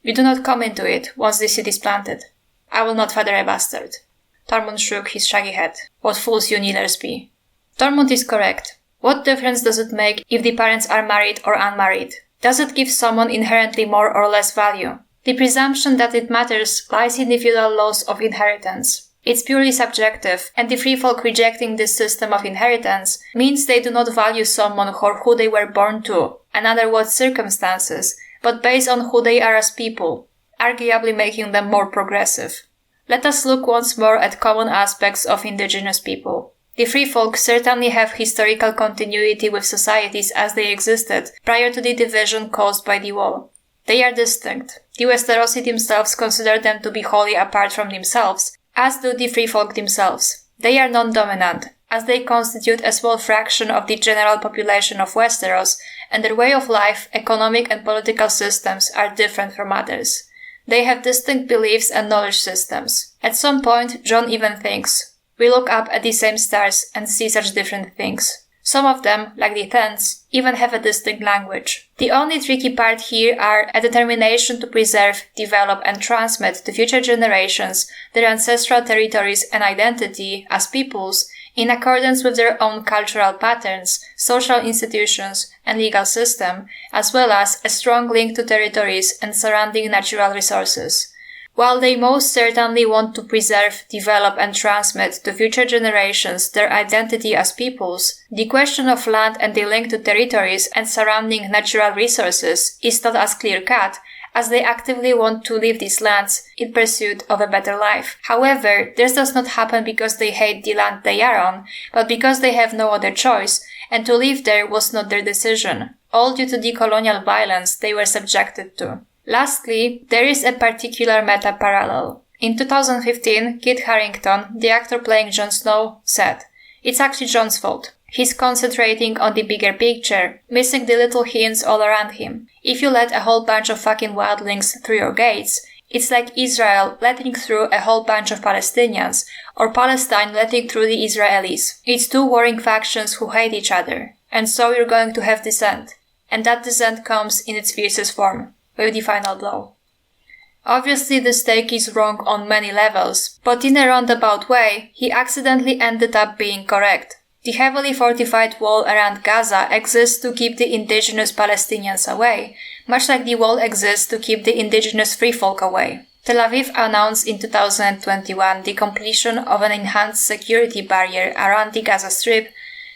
We do not come into it once the seed is planted. I will not father a bastard. Tormund shook his shaggy head. What fools you kneelers be. Tormund is correct. What difference does it make if the parents are married or unmarried? Does it give someone inherently more or less value? The presumption that it matters lies in the feudal laws of inheritance. It's purely subjective, and the free folk rejecting this system of inheritance means they do not value someone for who they were born to, and under what circumstances, but based on who they are as people, arguably making them more progressive. Let us look once more at common aspects of indigenous people. The free folk certainly have historical continuity with societies as they existed prior to the division caused by the wall. They are distinct. The Westerosi themselves consider them to be wholly apart from themselves, as do the free folk themselves. They are non-dominant, as they constitute a small fraction of the general population of Westeros, and their way of life, economic and political systems are different from others. They have distinct beliefs and knowledge systems. At some point, Jon even thinks, we look up at the same stars and see such different things. Some of them, like the Tents, even have a distinct language. The only tricky part here are a determination to preserve, develop and transmit to future generations their ancestral territories and identity as peoples in accordance with their own cultural patterns, social institutions and legal system, as well as a strong link to territories and surrounding natural resources. While they most certainly want to preserve, develop and transmit to future generations their identity as peoples, the question of land and the link to territories and surrounding natural resources is not as clear-cut, as they actively want to leave these lands in pursuit of a better life. However, this does not happen because they hate the land they are on, but because they have no other choice, and to live there was not their decision, all due to the colonial violence they were subjected to. Lastly, there is a particular meta-parallel. In 2015, Kit Harington, the actor playing Jon Snow, said, "It's actually Jon's fault. He's concentrating on the bigger picture, missing the little hints all around him. If you let a whole bunch of fucking wildlings through your gates, it's like Israel letting through a whole bunch of Palestinians, or Palestine letting through the Israelis. It's two warring factions who hate each other. And so you're going to have dissent. And that dissent comes in its fiercest form, with the final blow." Obviously this take is wrong on many levels, but in a roundabout way, he accidentally ended up being correct. The heavily fortified wall around Gaza exists to keep the indigenous Palestinians away, much like the wall exists to keep the indigenous free folk away. Tel Aviv announced in 2021 the completion of an enhanced security barrier around the Gaza Strip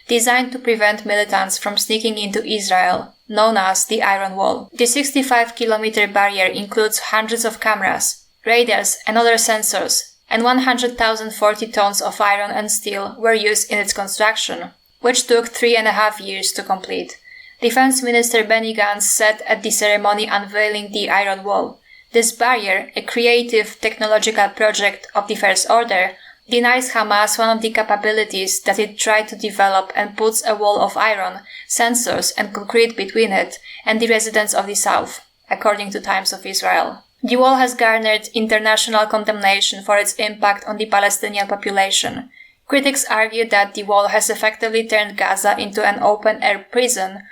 designed to prevent militants from sneaking into Israel, known as the Iron Wall. The 65-kilometer barrier includes hundreds of cameras, radars and other sensors, and 140 tons of iron and steel were used in its construction, which took 3.5 years to complete. Defense Minister Benny Gantz said at the ceremony unveiling the Iron Wall, "This barrier, a creative technological project of the First Order, denies Hamas one of the capabilities that it tried to develop and puts a wall of iron, sensors and concrete between it and the residents of the South," according to Times of Israel. The wall has garnered international condemnation for its impact on the Palestinian population. Critics argue that the wall has effectively turned Gaza into an open-air prison,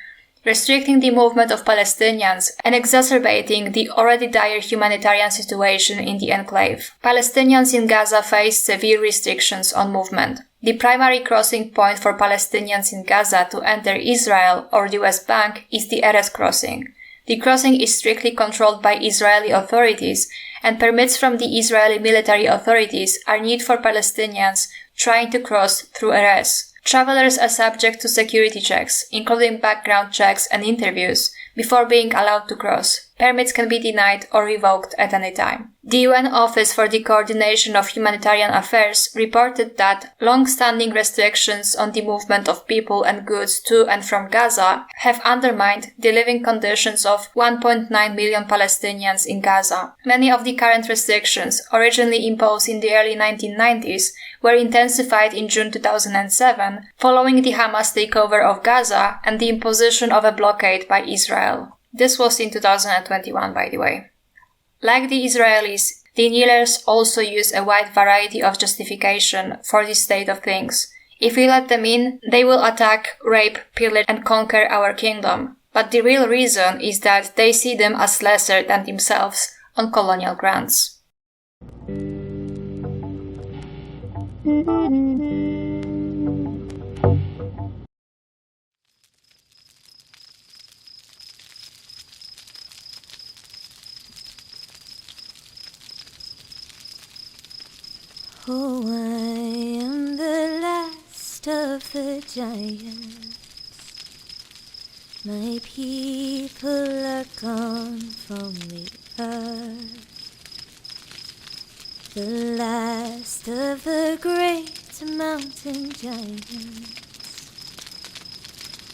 restricting the movement of Palestinians and exacerbating the already dire humanitarian situation in the enclave. Palestinians in Gaza face severe restrictions on movement. The primary crossing point for Palestinians in Gaza to enter Israel or the West Bank is the Erez crossing. The crossing is strictly controlled by Israeli authorities, and permits from the Israeli military authorities are needed for Palestinians trying to cross through Erez. Travelers are subject to security checks, including background checks and interviews, before being allowed to cross. Permits can be denied or revoked at any time. The UN Office for the Coordination of Humanitarian Affairs reported that long-standing restrictions on the movement of people and goods to and from Gaza have undermined the living conditions of 1.9 million Palestinians in Gaza. Many of the current restrictions, originally imposed in the early 1990s, were intensified in June 2007 following the Hamas takeover of Gaza and the imposition of a blockade by Israel. This was in 2021, by the way. Like the Israelis, the kneelers also use a wide variety of justification for this state of things. If we let them in, they will attack, rape, pillage, and conquer our kingdom. But the real reason is that they see them as lesser than themselves on colonial grounds. Oh, I am the last of the giants. My people are gone from the earth. The last of the great mountain giants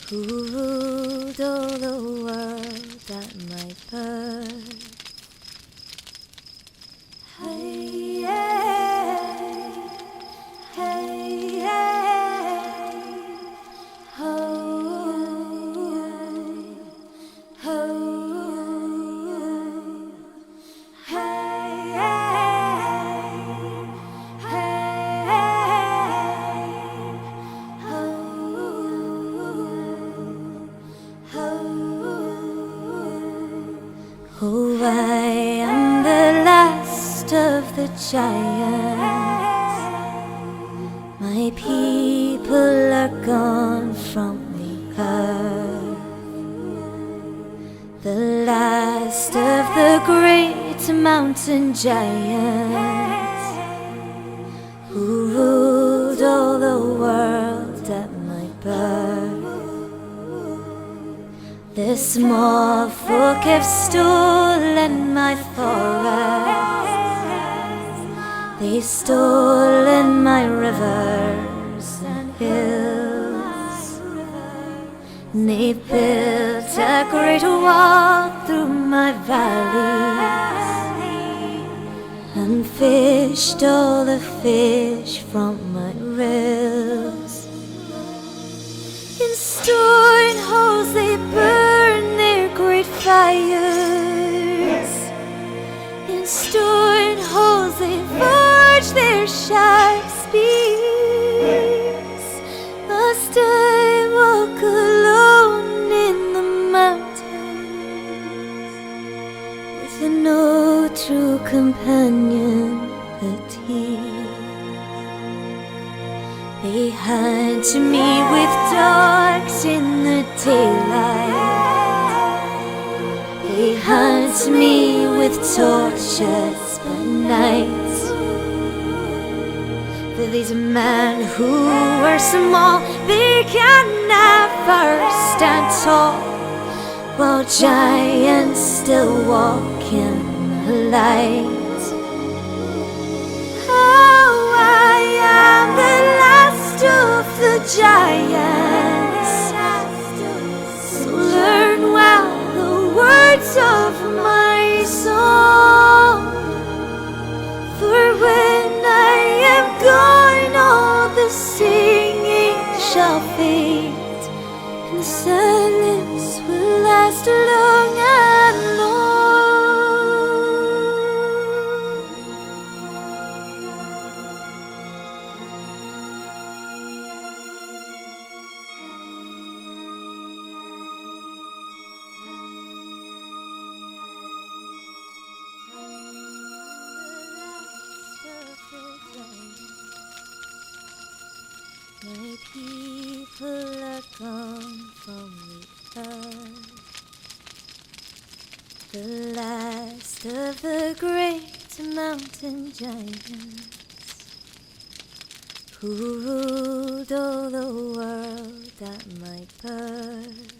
who ruled all the world at my birth. Hey, hey, hey, hey, ho, ho, hey, oh, I am the last of the giants. My people are gone from the earth. The last of the great mountain giants who ruled all the world at my birth. The small folk have stolen my forests. They've stolen my rivers and hills. And they've built a great wall through my valleys and fished all the fish from my rills. In storing holes they burn their great fires. In storing holes they forge their sharp spears. Must I walk alone in the mountains with no true companion but he? They hunt me with dogs in the daylight. They hunt me with torches by night. For these men who are small, they can never stand tall, while giants still walk in the light. Oh, I am the last of the giants, so learn well the words of my song. For when I am gone, all the singing shall fade, and silence will last long and long. My people are gone from the earth. The last of the great mountain giants who ruled all the world at my birth.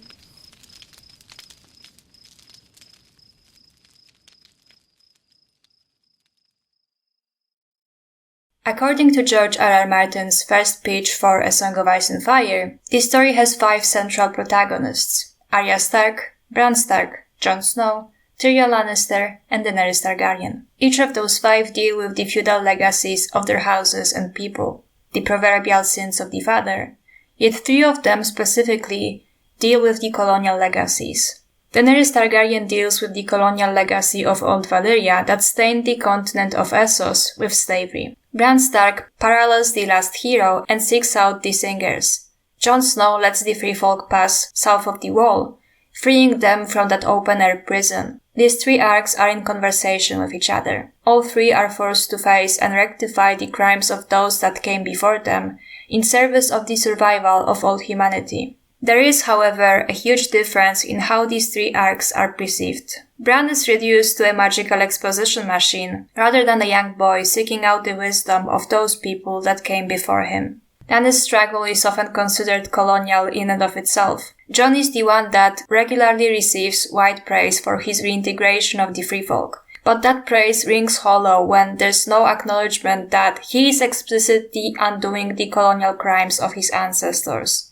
According to George R.R. Martin's first pitch for A Song of Ice and Fire, this story has 5 central protagonists: Arya Stark, Bran Stark, Jon Snow, Tyrion Lannister, and Daenerys Targaryen. Each of those 5 deal with the feudal legacies of their houses and people, the proverbial sins of the father, yet 3 of them specifically deal with the colonial legacies. Daenerys Targaryen deals with the colonial legacy of Old Valyria that stained the continent of Essos with slavery. Bran Stark parallels the last hero and seeks out the Singers. Jon Snow lets the free folk pass south of the Wall, freeing them from that open-air prison. These 3 arcs are in conversation with each other. All 3 are forced to face and rectify the crimes of those that came before them, in service of the survival of all humanity. There is, however, a huge difference in how these 3 arcs are perceived. Bran is reduced to a magical exposition machine, rather than a young boy seeking out the wisdom of those people that came before him. Danny's struggle is often considered colonial in and of itself. Jon is the one that regularly receives wide praise for his reintegration of the free folk. But that praise rings hollow when there's no acknowledgement that he is explicitly undoing the colonial crimes of his ancestors.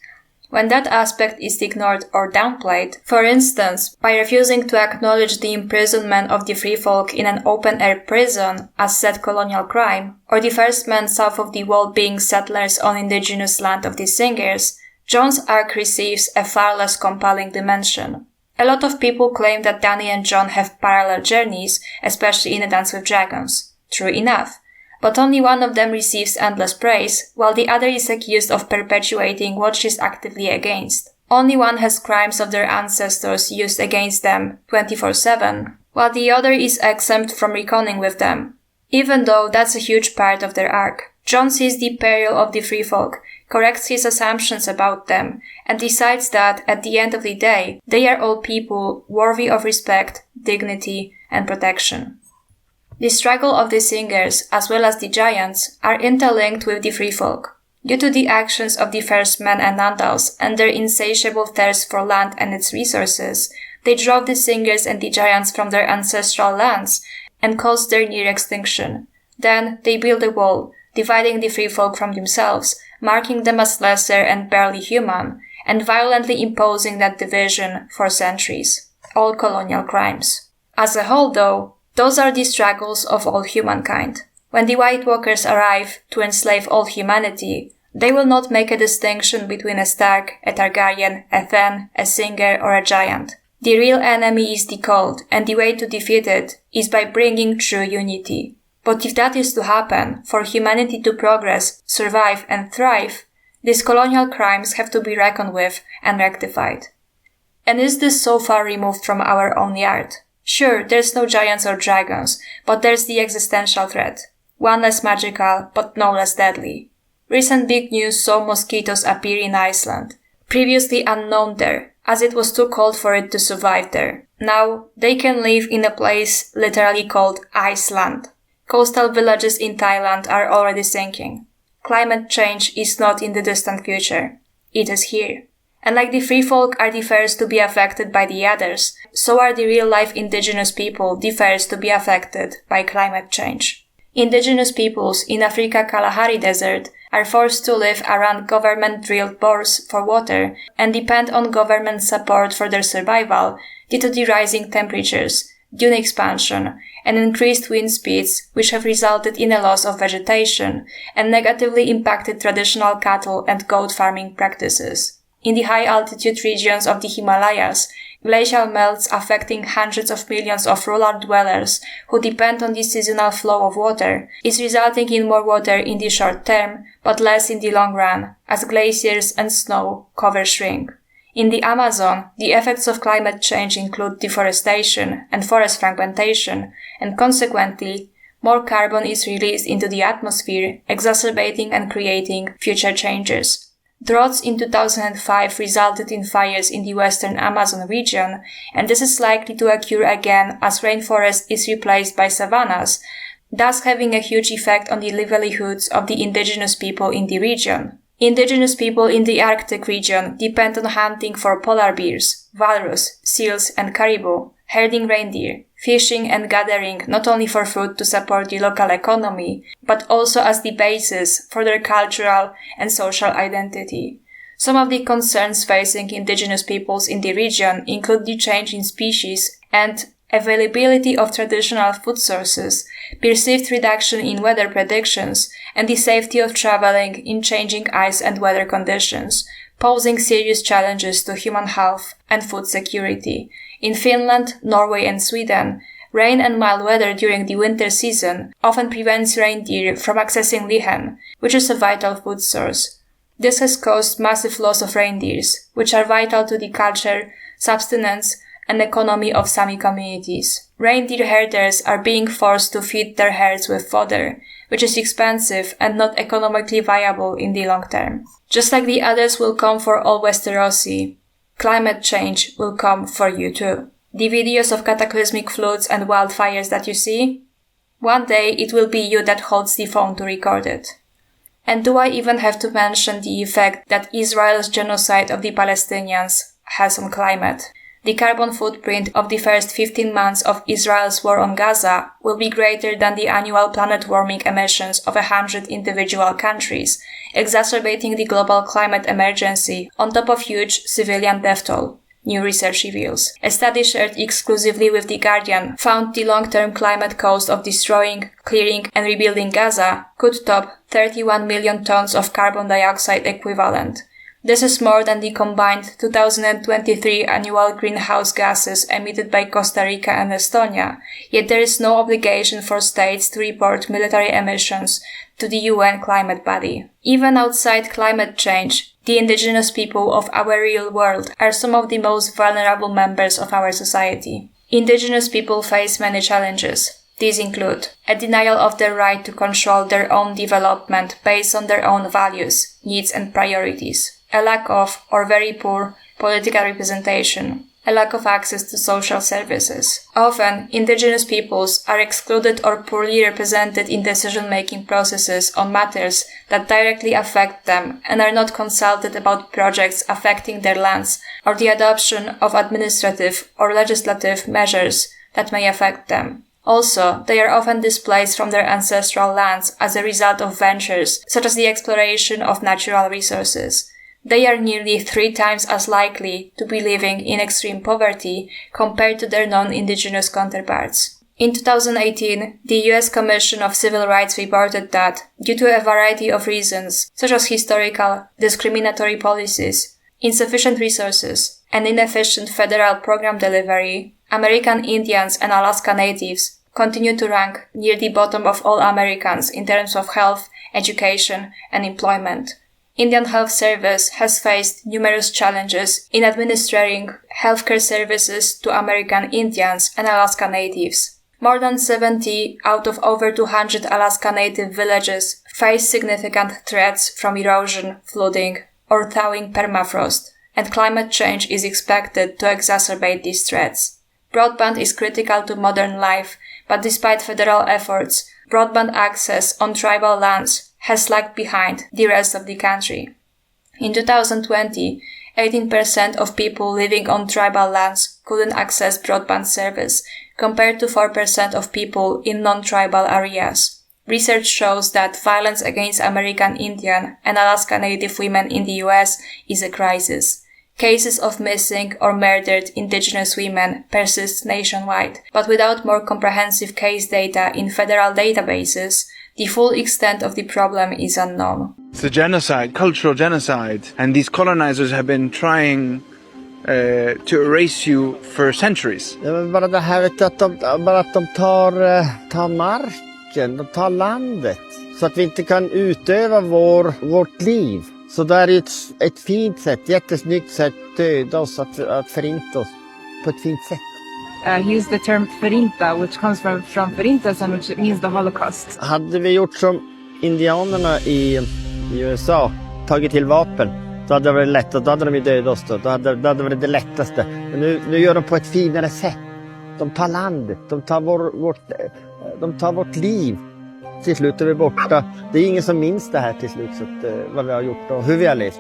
When that aspect is ignored or downplayed, for instance, by refusing to acknowledge the imprisonment of the free folk in an open-air prison as said colonial crime, or the first men south of the Wall being settlers on indigenous land of the Singers, Jon's arc receives a far less compelling dimension. A lot of people claim that Dany and Jon have parallel journeys, especially in A Dance with Dragons. True enough. But only one of them receives endless praise, while the other is accused of perpetuating what she's actively against. Only one has crimes of their ancestors used against them 24/7, while the other is exempt from reckoning with them. Even though that's a huge part of their arc. Jon sees the peril of the free folk, corrects his assumptions about them, and decides that, at the end of the day, they are all people worthy of respect, dignity, and protection. The struggle of the Singers, as well as the Giants, are interlinked with the free folk. Due to the actions of the first men and andals and their insatiable thirst for land and its resources, they drove the Singers and the Giants from their ancestral lands and caused their near extinction. Then they built a wall, dividing the free folk from themselves, marking them as lesser and barely human, and violently imposing that division for centuries. All colonial crimes. As a whole, though, those are the struggles of all humankind. When the White Walkers arrive to enslave all humanity, they will not make a distinction between a Stark, a Targaryen, a Thenn, a Singer, or a Giant. The real enemy is the cold, and the way to defeat it is by bringing true unity. But if that is to happen, for humanity to progress, survive, and thrive, these colonial crimes have to be reckoned with and rectified. And is this so far removed from our own yard? Sure, there's no giants or dragons, but there's the existential threat. One less magical, but no less deadly. Recent big news saw mosquitoes appear in Iceland. Previously unknown there, as it was too cold for it to survive there. Now, they can live in a place literally called Iceland. Coastal villages in Thailand are already sinking. Climate change is not in the distant future. It is here. And like the free folk are the first to be affected by the others, so are the real-life indigenous people the first to be affected by climate change. Indigenous peoples in Africa's Kalahari Desert are forced to live around government-drilled bores for water and depend on government support for their survival due to the rising temperatures, dune expansion, and increased wind speeds, which have resulted in a loss of vegetation and negatively impacted traditional cattle and goat farming practices. In the high-altitude regions of the Himalayas, glacial melts affecting hundreds of millions of rural dwellers who depend on the seasonal flow of water is resulting in more water in the short term, but less in the long run, as glaciers and snow cover shrink. In the Amazon, the effects of climate change include deforestation and forest fragmentation, and consequently, more carbon is released into the atmosphere, exacerbating and creating future changes. Droughts in 2005 resulted in fires in the western Amazon region, and this is likely to occur again as rainforest is replaced by savannas, thus having a huge effect on the livelihoods of the indigenous people in the region. Indigenous people in the Arctic region depend on hunting for polar bears, walrus, seals, and caribou, herding reindeer, fishing and gathering not only for food to support the local economy, but also as the basis for their cultural and social identity. Some of the concerns facing indigenous peoples in the region include the change in species and availability of traditional food sources, perceived reduction in weather predictions, and the safety of traveling in changing ice and weather conditions, posing serious challenges to human health and food security. In Finland, Norway and Sweden, rain and mild weather during the winter season often prevents reindeer from accessing lichen, which is a vital food source. This has caused massive loss of reindeers, which are vital to the culture, subsistence, and economy of Sammy communities. Reindeer herders are being forced to feed their herds with fodder, which is expensive and not economically viable in the long term. Just like the others will come for all Westerosi, climate change will come for you too. The videos of cataclysmic floods and wildfires that you see? One day it will be you that holds the phone to record it. And do I even have to mention the effect that Israel's genocide of the Palestinians has on climate? The carbon footprint of the first 15 months of Israel's war on Gaza will be greater than the annual planet warming emissions of 100 individual countries, exacerbating the global climate emergency on top of huge civilian death toll, new research reveals. A study shared exclusively with The Guardian found the long-term climate cost of destroying, clearing and rebuilding Gaza could top 31 million tons of carbon dioxide equivalent. This is more than the combined 2023 annual greenhouse gases emitted by Costa Rica and Estonia, yet there is no obligation for states to report military emissions to the UN climate body. Even outside climate change, the indigenous people of our real world are some of the most vulnerable members of our society. Indigenous people face many challenges. These include a denial of their right to control their own development based on their own values, needs and priorities, a lack of or very poor political representation, a lack of access to social services. Often, indigenous peoples are excluded or poorly represented in decision-making processes on matters that directly affect them and are not consulted about projects affecting their lands or the adoption of administrative or legislative measures that may affect them. Also, they are often displaced from their ancestral lands as a result of ventures such as the exploration of natural resources. They are nearly 3 times as likely to be living in extreme poverty compared to their non-indigenous counterparts. In 2018, the US Commission of Civil Rights reported that, due to a variety of reasons, such as historical, discriminatory policies, insufficient resources, and inefficient federal program delivery, American Indians and Alaska Natives continue to rank near the bottom of all Americans in terms of health, education, and employment. Indian Health Service has faced numerous challenges in administering healthcare services to American Indians and Alaska Natives. More than 70 out of over 200 Alaska Native villages face significant threats from erosion, flooding, or thawing permafrost, and climate change is expected to exacerbate these threats. Broadband is critical to modern life, but despite federal efforts, broadband access on tribal lands has lagged behind the rest of the country. In 2020, 18% of people living on tribal lands couldn't access broadband service, compared to 4% of people in non-tribal areas. Research shows that violence against American Indian and Alaska Native women in the US is a crisis. Cases of missing or murdered indigenous women persist nationwide, but without more comprehensive case data in federal databases, the full extent of the problem is unknown. It's a genocide, cultural genocide, and these colonizers have been trying to erase you for centuries. Bara det här att de tar marken, de tar landet, så att vi inte kan utöva vårt liv. Så det är ett fint sätt, jättesnyggt sätt, döda oss, att förinta oss på ett fint sätt. He used the term förinta, which comes from förintelsen, which means the Holocaust. Hade vi gjort som indianerna i USA, tagit till vapen, då hade det varit lätt, då hade de ju dödat oss då. Då hade det varit det lättaste. Men nu gör de på ett finare sätt. De tar landet, de tar vårt liv. Till slut är vi borta. Det är ingen som minns det här till slut, så att, vad vi har gjort och hur vi har levt.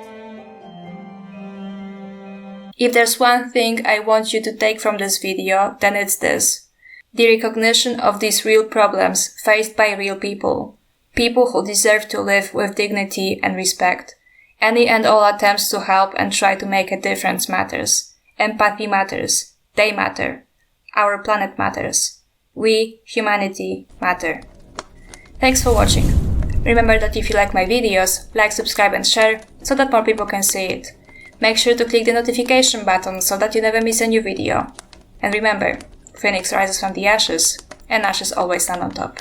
If there's one thing I want you to take from this video, then it's this. The recognition of these real problems faced by real people who deserve to live with dignity and respect. Any and all attempts to help and try to make a difference matters. Empathy matters. They matter. Our planet matters. We, humanity, matter. Thanks for watching. Remember that if you like my videos, like, subscribe and share so that more people can see it. Make sure to click the notification button so that you never miss a new video. And remember, Phoenix rises from the ashes, and ashes always stand on top.